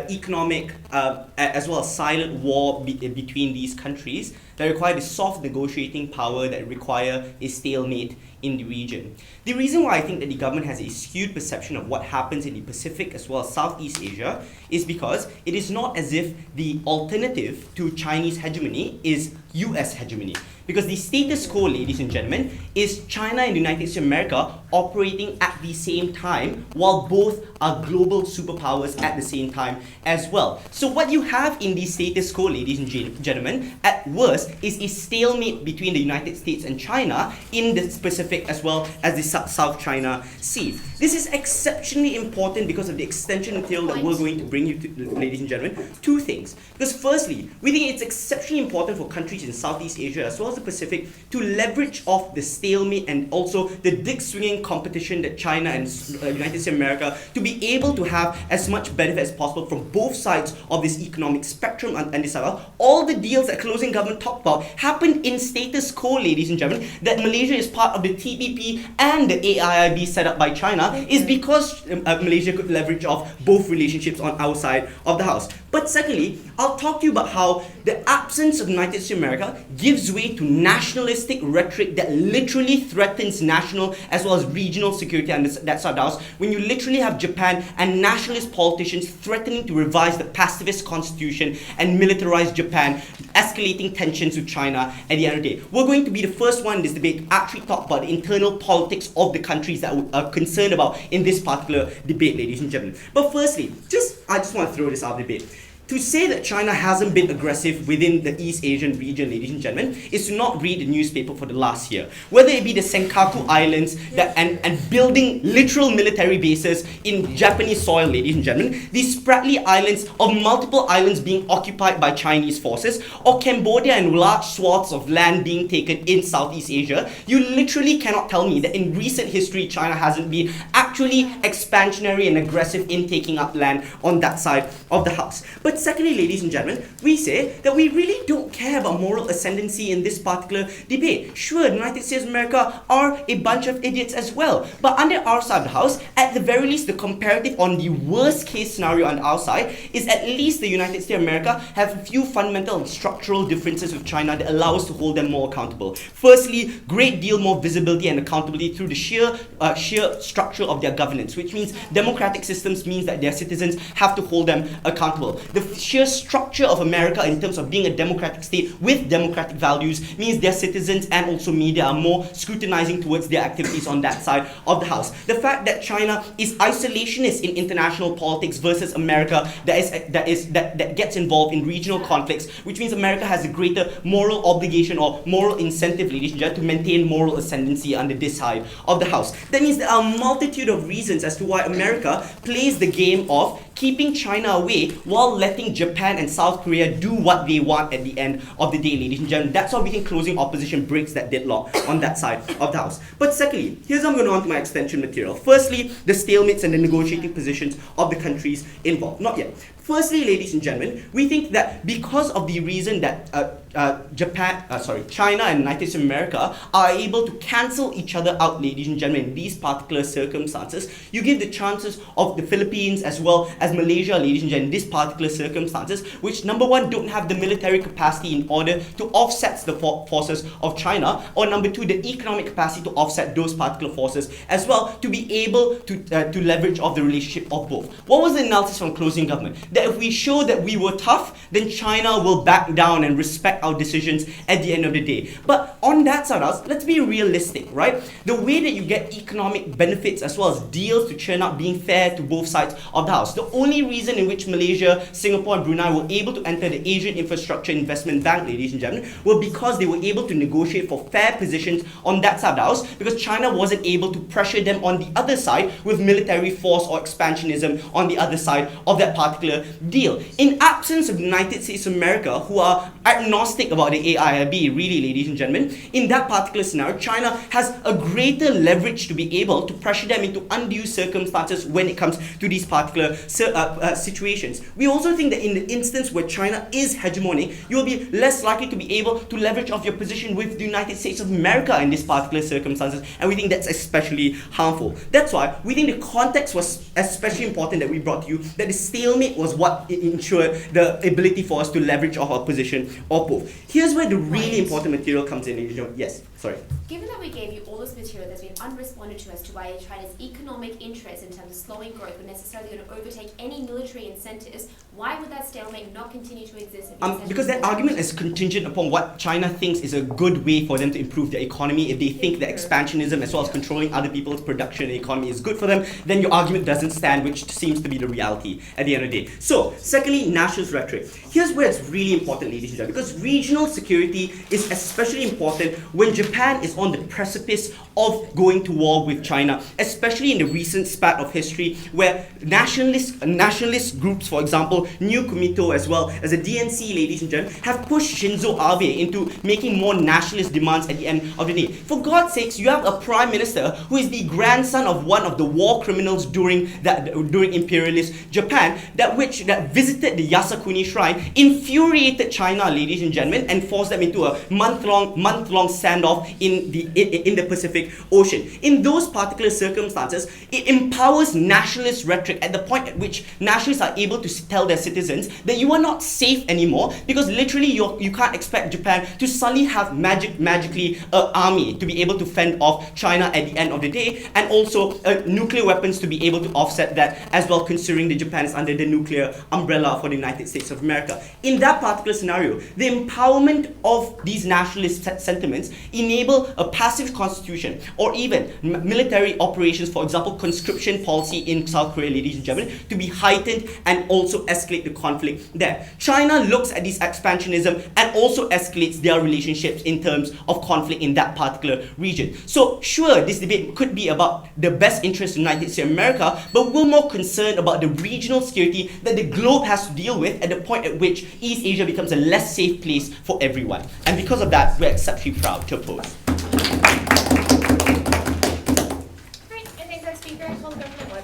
economic as well as silent war between these countries that require the soft negotiating power that require a stalemate in the region. The reason why I think that the government has a skewed perception of what happens in the Pacific as well as Southeast Asia is because it is not as if the alternative to Chinese hegemony is US hegemony. Because the status quo, ladies and gentlemen, is China and the United States of America operating at the same time while both are global superpowers at the same time as well. So what you have in the status quo, ladies and gentlemen, at worst is a stalemate between the United States and China in the Pacific as well as the South China Sea. This is exceptionally important because of the extension material that we're going to bring you to, ladies and gentlemen. Two things. Because firstly, we think it's exceptionally important for countries in Southeast Asia as well as the Pacific to leverage off the stalemate and also the dick-swinging competition that China and United States of America to be able to have as much benefit as possible from both sides of this economic spectrum and this other. All the deals that closing government talked about happened in status quo, ladies and gentlemen. That Malaysia is part of the TPP and the AIIB set up by China is because Malaysia could leverage off both relationships on our side of the house. But secondly, I'll talk to you about how the absence of the United States of America gives way to nationalistic rhetoric that literally threatens national as well as regional security and that side of the house. When you literally have Japan and nationalist politicians threatening to revise the pacifist constitution and militarize Japan, escalating tensions with China at the end of the day. We're going to be the first one in this debate to actually talk about the internal politics of the countries that we are concerned about in this particular debate, ladies and gentlemen. But firstly, I just want to throw this out of debate. To say that China hasn't been aggressive within the East Asian region, ladies and gentlemen, is to not read the newspaper for the last year. Whether it be the Senkaku Islands and building literal military bases in Japanese soil, ladies and gentlemen, these Spratly Islands of multiple islands being occupied by Chinese forces, or Cambodia and large swaths of land being taken in Southeast Asia, you literally cannot tell me that in recent history China hasn't been actually expansionary and aggressive in taking up land on that side of the house. But secondly, ladies and gentlemen, we say that we really don't care about moral ascendancy in this particular debate. Sure, the United States of America are a bunch of idiots as well. But under our side of the house, at the very least, the comparative on the worst case scenario on our side is at least the United States of America have a few fundamental and structural differences with China that allow us to hold them more accountable. Firstly, great deal more visibility and accountability through the sheer structure of their governance, which means democratic systems means that their citizens have to hold them accountable. The sheer structure of America in terms of being a democratic state with democratic values means their citizens and also media are more scrutinizing towards their activities on that side of the house. The fact that China is isolationist in international politics versus America that gets involved in regional conflicts, which means America has a greater moral obligation or moral incentive, ladies and gentlemen, to maintain moral ascendancy under this side of the house. That means there are a multitude of reasons as to why America plays the game of keeping China away while letting Japan and South Korea do what they want at the end of the day, ladies and gentlemen. That's why we think closing opposition breaks that deadlock on that side of the house. But secondly, here's how I'm going on to my extension material. Firstly, the stalemates and the negotiating positions of the countries involved. Not yet. Firstly, ladies and gentlemen, we think that because of the reason that China and United States of America are able to cancel each other out, ladies and gentlemen, in these particular circumstances, you give the chances of the Philippines as well as Malaysia, ladies and gentlemen, in these particular circumstances, which number one, don't have the military capacity in order to offset the forces of China, or number two, the economic capacity to offset those particular forces as well, to be able to leverage off the relationship of both. What was the analysis from closing government? That if we show that we were tough, then China will back down and respect our decisions at the end of the day. But on that side of us, let's be realistic, right? The way that you get economic benefits as well as deals to churn out being fair to both sides of the house. The only reason in which Malaysia, Singapore and Brunei were able to enter the Asian Infrastructure Investment Bank, ladies and gentlemen, were because they were able to negotiate for fair positions on that side of the house, because China wasn't able to pressure them on the other side with military force or expansionism on the other side of that particular deal. In absence of the United States of America, who are agnostic about the AIIB, really, ladies and gentlemen, in that particular scenario, China has a greater leverage to be able to pressure them into undue circumstances when it comes to these particular situations. We also think that in the instance where China is hegemonic, you will be less likely to be able to leverage off your position with the United States of America in these particular circumstances, and we think that's especially harmful. That's why we think the context was especially important that we brought to you, that the stalemate was what ensured the ability for us to leverage off our position or both. Here's where the really important material comes in, ladies and gentlemen. Yes. Sorry. Given that we gave you all this material that's been unresponded to as to why China's economic interests in terms of slowing growth were necessarily going to overtake any military incentives, why would that stalemate not continue to exist? Because that argument is contingent upon what China thinks is a good way for them to improve their economy. If they think that expansionism as well as controlling other people's production and economy is good for them, then your argument doesn't stand, which seems to be the reality at the end of the day. So, secondly, nationalist rhetoric. Here's where it's really important, ladies and gentlemen, because regional security is especially important when Japan is on the precipice of going to war with China, especially in the recent spat of history where nationalist groups, for example, New Komeito as well as the DNC, ladies and gentlemen, have pushed Shinzo Abe into making more nationalist demands at the end of the day. For God's sakes, you have a prime minister who is the grandson of one of the war criminals during imperialist Japan that visited the Yasukuni shrine, infuriated China, ladies and gentlemen, and forced them into a month-long standoff in the Pacific Ocean. In those particular circumstances, it empowers nationalist rhetoric at the point at which nationalists are able to tell their citizens that you are not safe anymore, because literally you can't expect Japan to suddenly have magically an army to be able to fend off China at the end of the day, and also nuclear weapons to be able to offset that as well, considering that Japan is under the nuclear umbrella for the United States of America. In that particular scenario, the empowerment of these nationalist sentiments enable a passive constitution or even military operations, for example, conscription policy in South Korea, ladies and gentlemen, to be heightened and also escalate the conflict there. China looks at this expansionism and also escalates their relationships in terms of conflict in that particular region. So sure, this debate could be about the best interest of the United States of America, but we're more concerned about the regional security that the globe has to deal with at the point at which East Asia becomes a less safe place for everyone. And because of that, we're exceptionally proud to oppose. Great, I think next speaker is on the government web.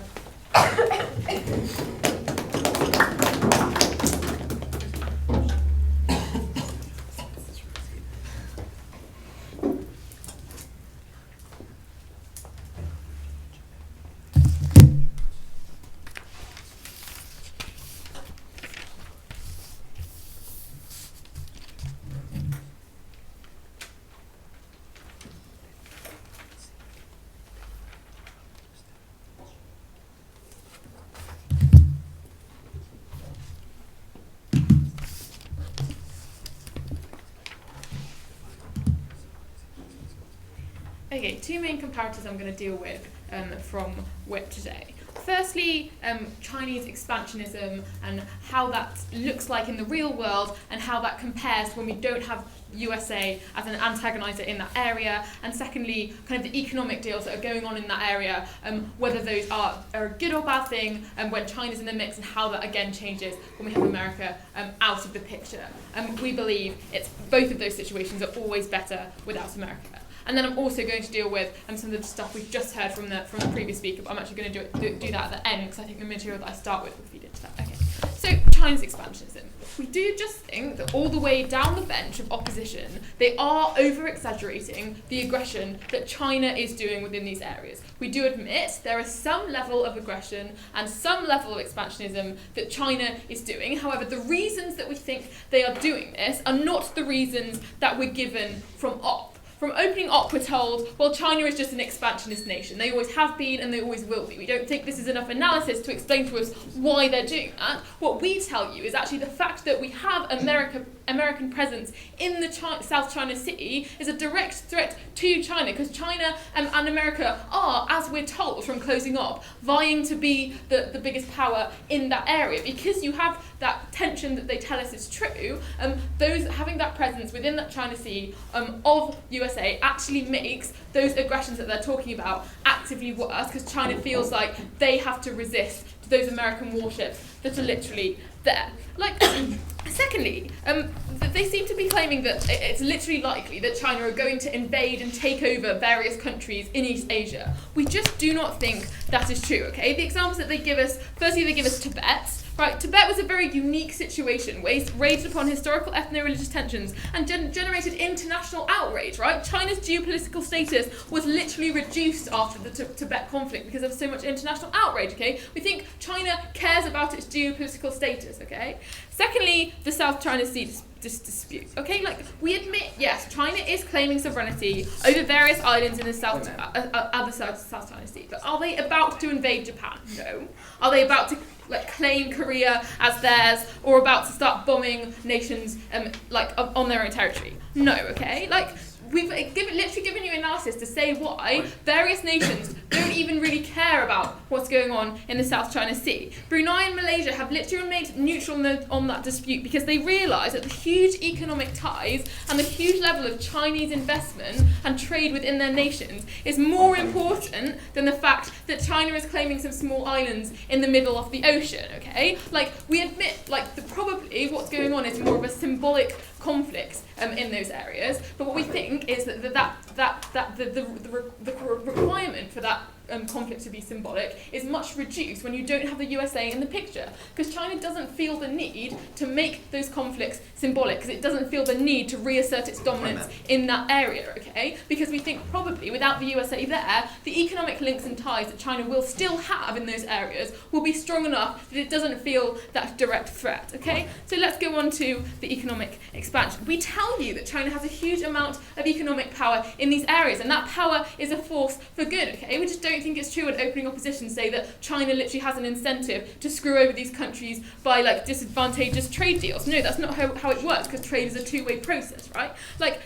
Okay, two main comparatives I'm going to deal with from WIP today. Firstly, Chinese expansionism and how that looks like in the real world and how that compares when we don't have USA as an antagonizer in that area. And secondly, kind of the economic deals that are going on in that area, whether those are a good or bad thing when China's in the mix, and how that again changes when we have America out of the picture. We believe both of those situations are always better without America. And then I'm also going to deal with some of the stuff we've just heard from the previous speaker, but I'm actually going to do that at the end because I think the material that I start with will feed into that. Okay. So China's expansionism. We do just think that all the way down the bench of opposition, they are over-exaggerating the aggression that China is doing within these areas. We do admit there is some level of aggression and some level of expansionism that China is doing. However, the reasons that we think they are doing this are not the reasons that we're given from OP. From opening op, we're told, well, China is just an expansionist nation. They always have been and they always will be. We don't think this is enough analysis to explain to us why they're doing that. What we tell you is actually the fact that we have American presence in the South China Sea is a direct threat to China, because China and America are, as we're told from closing op, vying to be the biggest power in that area. Because you have that tension that they tell us is true, those having that presence within that China Sea of USA actually makes those aggressions that they're talking about actively worse, because China feels like they have to resist those American warships that are literally there. Secondly, they seem to be claiming that it's literally likely that China are going to invade and take over various countries in East Asia. We just do not think that is true, okay? The examples that they give us, firstly they give us Tibet. Right, Tibet was a very unique situation, raised upon historical ethno-religious tensions and generated international outrage, right? China's geopolitical status was literally reduced after the Tibet conflict because of so much international outrage, okay? We think China cares about its geopolitical status, okay? Secondly, the South China Sea dispute. Okay, like we admit, yes, China is claiming sovereignty over various islands in the South China Sea. But are they about to invade Japan? No. Are they about to claim Korea as theirs, or about to start bombing nations on their own territory? No. Okay, we've literally given you analysis to say why various nations don't even really care about what's going on in the South China Sea. Brunei and Malaysia have literally remained neutral on that dispute because they realise that the huge economic ties and the huge level of Chinese investment and trade within their nations is more important than the fact that China is claiming some small islands in the middle of the ocean, okay? We admit, probably what's going on is more of a symbolic conflict in those areas, but what we think is that the requirement for that conflict to be symbolic is much reduced when you don't have the USA in the picture, because China doesn't feel the need to make those conflicts symbolic, because it doesn't feel the need to reassert its dominance in that area, okay? Because we think probably without the USA there, the economic links and ties that China will still have in those areas will be strong enough that it doesn't feel that direct threat, okay? So let's go on to the economic expansion. We tell you that China has a huge amount of economic power in these areas, and that power is a force for good, okay? We just don't think it's true when opening opposition say that China literally has an incentive to screw over these countries by disadvantageous trade deals. No, that's not how it works, because trade is a two-way process, right?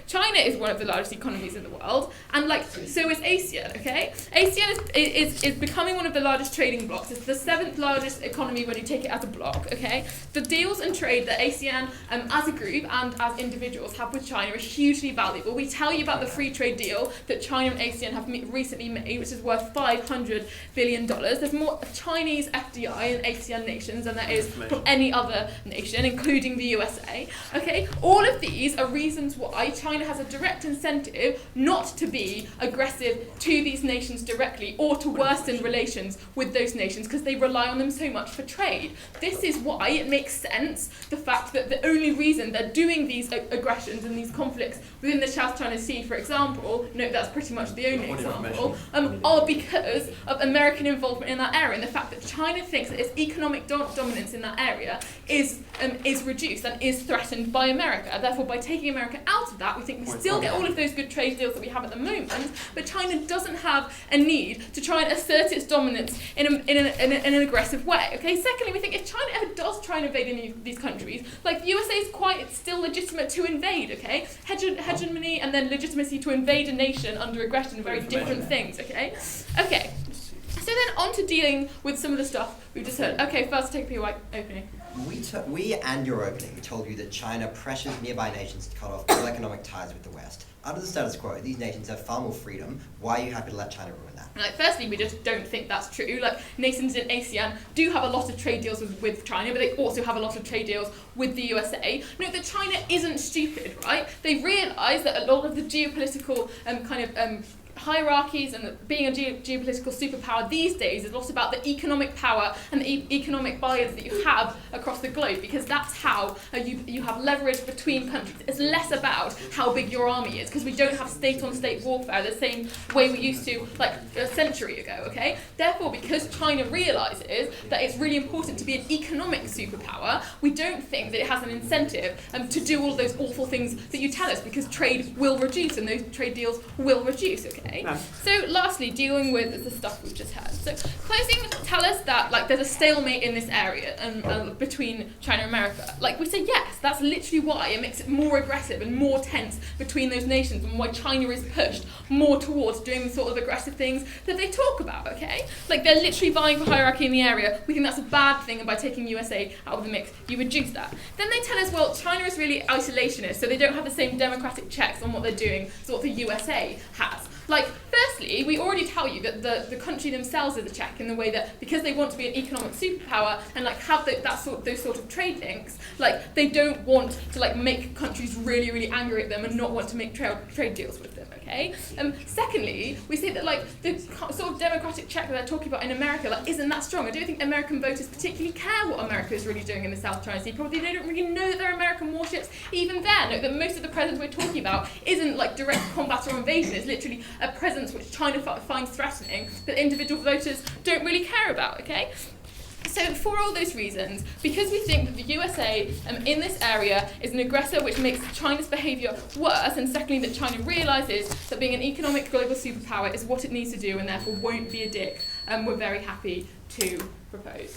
China is one of the largest economies in the world, and so is ASEAN, okay? ASEAN is becoming one of the largest trading blocs. It's the 7th largest economy when you take it as a bloc, okay? The deals and trade that ASEAN as a group and as individuals have with China are hugely valuable. We tell you about the free trade deal that China and ASEAN have recently made, which is worth $500 billion. There's more Chinese FDI in ASEAN nations than there is from any other nation, including the USA. Okay, all of these are reasons why China has a direct incentive not to be aggressive to these nations directly or to worsen relations with those nations, because they rely on them so much for trade. This is why it makes sense, the fact that the only reason they're doing these aggressions and these conflicts within the South China Sea, for example, note that's pretty much the only example, are because of American involvement in that area, and the fact that China thinks that its economic dominance in that area is reduced and is threatened by America. Therefore, by taking America out of that, we think we still get all of those good trade deals that we have at the moment, but China doesn't have a need to try and assert its dominance in an aggressive way. Okay. Secondly, we think if China ever does try and invade any of these countries, the USA is quite still legitimate to invade. Okay, hegemony and then legitimacy to invade a nation under aggression are very different things. Okay. Okay. So then on to dealing with some of the stuff we've just heard. Okay, first take POI opening. We and your opening told you that China pressures nearby nations to cut off all economic ties with the West. Under the status quo, these nations have far more freedom. Why are you happy to let China ruin that? Firstly, we just don't think that's true. Nations in ASEAN do have a lot of trade deals with China, but they also have a lot of trade deals with the USA. Note that China isn't stupid, right? They realise that a lot of the geopolitical hierarchies and being a geopolitical superpower these days is a lot about the economic power and the economic bias that you have across the globe, because that's how you have leverage between countries. It's less about how big your army is, because we don't have state-on-state warfare the same way we used to a century ago, okay? Therefore, because China realises that it's really important to be an economic superpower, we don't think that it has an incentive to do all those awful things that you tell us, because trade will reduce and those trade deals will reduce, okay? So lastly, dealing with the stuff we've just had. So closing tell us that there's a stalemate in this area between China and America. We say yes, that's literally why it makes it more aggressive and more tense between those nations, and why China is pushed more towards doing the sort of aggressive things that they talk about, okay? They're literally vying for hierarchy in the area. We think that's a bad thing, and by taking USA out of the mix, you reduce that. Then they tell us, well, China is really isolationist, so they don't have the same democratic checks on what they're doing as what the USA has. Firstly, we already tell you that the country themselves is a check, in the way that because they want to be an economic superpower and have those sort of trade links, they don't want to make countries really, really angry at them and not want to make trade deals with them, okay? Secondly, we say that the sort of democratic check that they're talking about in America isn't that strong. I don't think American voters particularly care what America is really doing in the South China Sea. Probably they don't really know that there are American warships even there. Note that most of the presence we're talking about isn't direct combat or invasion. It's literally a presence which China finds threatening that individual voters don't really care about, okay? So for all those reasons, because we think that the USA in this area is an aggressor which makes China's behaviour worse, and secondly that China realises that being an economic global superpower is what it needs to do and therefore won't be a dick, we're very happy to propose.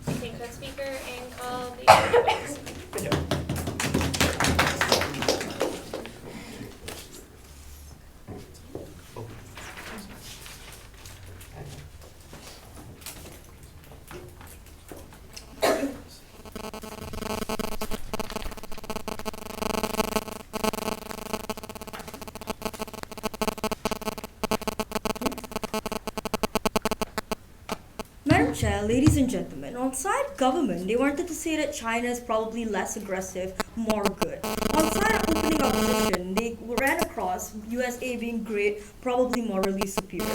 Thank the speaker and call the other witness. Madam Chair, ladies and gentlemen, on side government, they wanted to say that China is probably less aggressive, more good. On side opening opposition, they ran across USA being great, probably morally superior.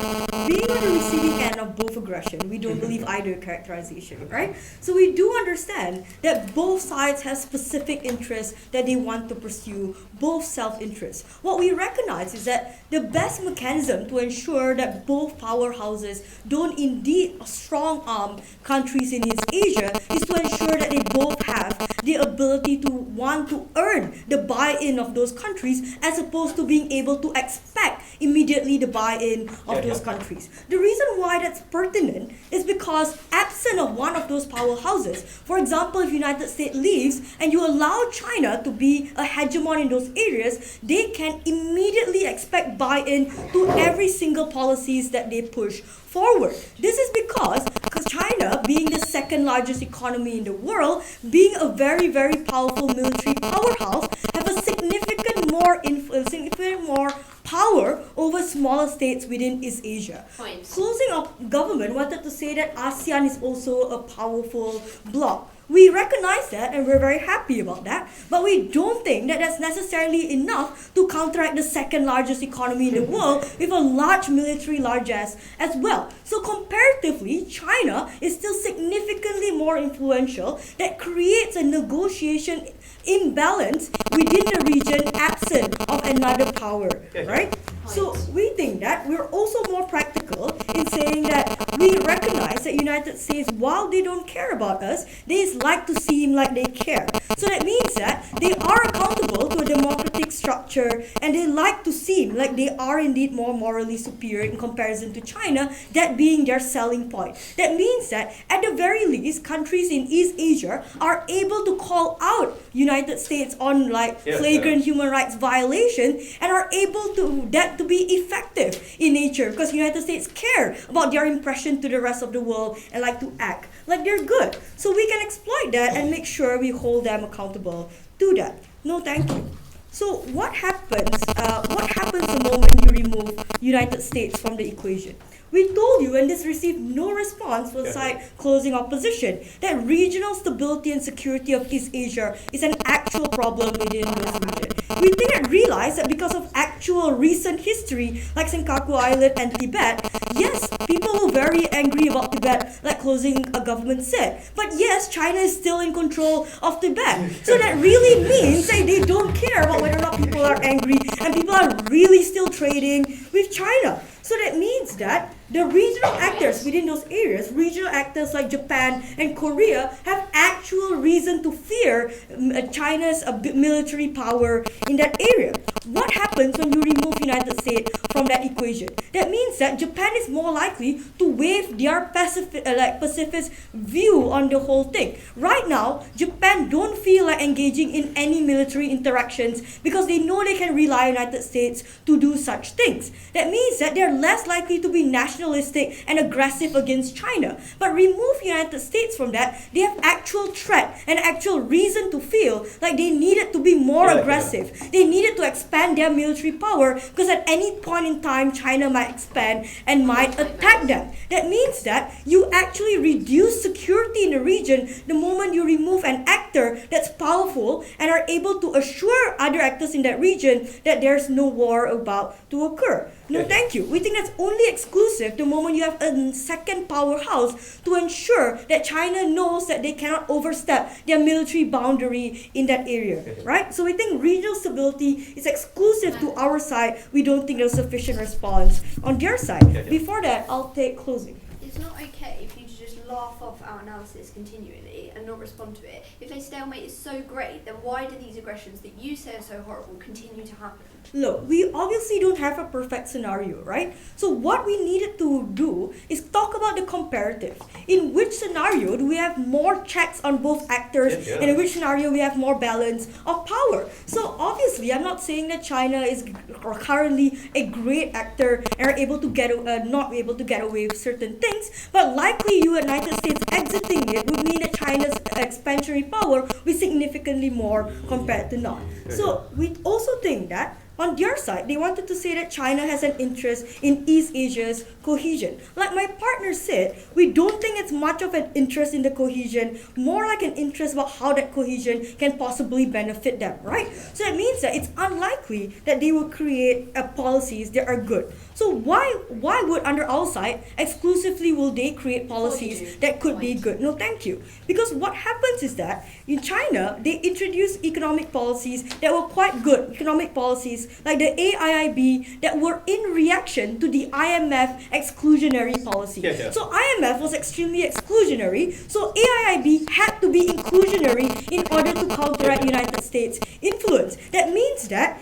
Being on the receiving end of both aggression, we don't believe either characterization, right? So we do understand that both sides have specific interests that they want to pursue, both self-interest. What we recognize is that the best mechanism to ensure that both powerhouses don't indeed strong-arm countries in East Asia is to ensure that they both have the ability to want to earn the buy-in of those countries as opposed to being able to expect immediately the buy-in of those countries. The reason why that's pertinent is because absent of one of those powerhouses, for example, if United States leaves and you allow China to be a hegemon in those areas, they can immediately expect buy-in to every single policies that they push forward. This is because China, being the second largest economy in the world, being a very, very powerful military powerhouse, have a significant more power over smaller states within East Asia. Closing up government wanted to say that ASEAN is also a powerful bloc. We recognize that and we're very happy about that, but we don't think that that's necessarily enough to counteract the second largest economy in the world with a large military largesse as well. So comparatively, China is still significantly more influential. That creates a negotiation imbalance within the region absent of another power, right? So we think that we're also more practical in saying that we recognize that United States, while they don't care about us, they like to seem like they care. So that means that they are accountable to a democratic structure and they like to seem like they are indeed more morally superior in comparison to China, that being their selling point. That means that at the very least, countries in East Asia are able to call out United States on flagrant human rights violation and are able to to be effective in nature because United States care about their impression to the rest of the world and like to act like they're good. So we can exploit that and make sure we hold them accountable to that. No, thank you. So what happens the moment you remove United States from the equation? We told you, and this received no response from side closing opposition, that regional stability and security of East Asia is an actual problem within this region. We didn't realize that because of actual recent history, like Senkaku Island and Tibet, yes, people were very angry about Tibet, like closing a government said. But yes, China is still in control of Tibet. So that really means that they don't care about whether or not people are angry, and people are really still trading with China. So that means that the regional actors within those areas, regional actors like Japan and Korea, have actual reason to fear China's military power in that area. What happens when you remove United States from that equation? That means that Japan is more likely to waive their pacifist view on the whole thing. Right now, Japan don't feel like engaging in any military interactions because they know they can rely on United States to do such things. That means that they're less likely to be nationalistic and aggressive against China. But remove United States from that, they have actual threat and actual reason to feel like they needed to be more aggressive. They needed to expand their military power because at any point in time, China might expand and might attack them. That means that you actually reduce security in the region the moment you remove an actor that's powerful and are able to assure other actors in that region that there's no war about to occur. No, thank you. We think that's only exclusive the moment you have a second powerhouse to ensure that China knows that they cannot overstep their military boundary in that area, right? So we think regional stability is exclusive to our side. We don't think there's sufficient response on their side. Before that, I'll take closing. It's not okay for you to just laugh off our analysis continually and not respond to it. If a stalemate is so great, then why do these aggressions that you say are so horrible continue to happen? Look, we obviously don't have a perfect scenario, right? So what we needed to do is talk about the comparative. In which scenario do we have more checks on both actors, and in which scenario we have more balance of power? So obviously, I'm not saying that China is currently a great actor and are able to not able to get away with certain things, but likely United States exiting it would mean that China's expansionary power will be significantly more compared to not. So we also think that on their side, they wanted to say that China has an interest in East Asia's cohesion. Like my partner said, we don't think it's much of an interest in the cohesion, more like an interest about how that cohesion can possibly benefit them, right? So that means that it's unlikely that they will create policies that are good. So why would, under our side, exclusively will they create policies that could be good? No, thank you. Because what happens is that in China, they introduced economic policies that were quite good, economic policies like the AIIB that were in reaction to the IMF exclusionary policy. So IMF was extremely exclusionary, so AIIB had to be inclusionary in order to counteract United States influence. That means that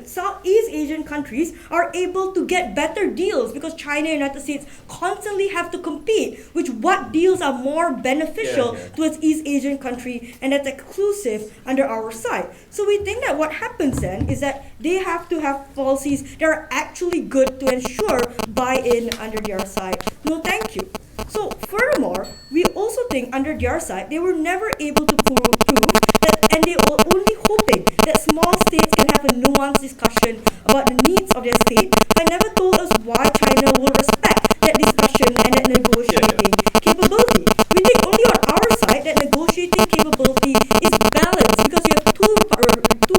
Southeast Asian countries are able to get better deals because China and United States constantly have to compete with what deals are more beneficial towards East Asian country, and that's exclusive under our side. So we think that what happens then is that they have to have policies that are actually good to ensure buy-in under their side. No, thank you. So furthermore, we also think under their side, they were never able to prove that, and they were only hoping that small states can have a nuanced discussion about the needs of their state, but never told us why China will respect that discussion and that negotiating capability. We think only on our side that negotiating capability is balanced because you have two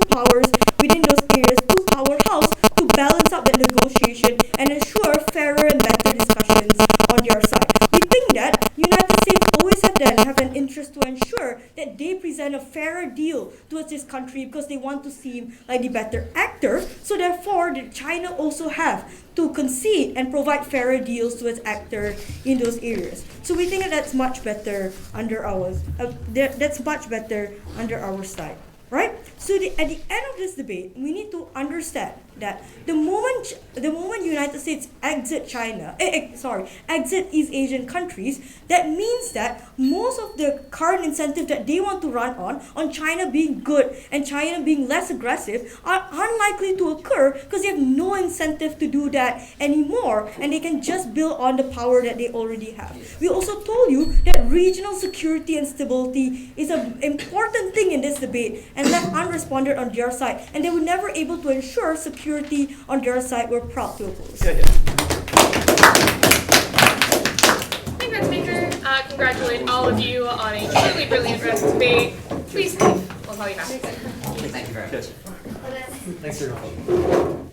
powers within those areas, two powerhouses to balance out that negotiation and ensure fairer and better discussions on their side. We think that United States always have an interest to ensure that they present a fairer deal towards this country because they want to seem like the better actor. So therefore, China also have to concede and provide fairer deals towards actors in those areas. So we think that that's much better under our side. Right? So at the end of this debate, we need to understand that the moment United States exit East Asian countries, that means that most of the current incentive that they want to run on China being good and China being less aggressive are unlikely to occur because they have no incentive to do that anymore, and they can just build on the power that they already have. We also told you that regional security and stability is an important thing in this debate and left unresponded on their side, and they were never able to ensure security on their side. We're proud to oppose. I think that's Maker. Congratulate all of you on a truly brilliant debate. Please leave. We'll call you back. Thank you very much. Thanks very much.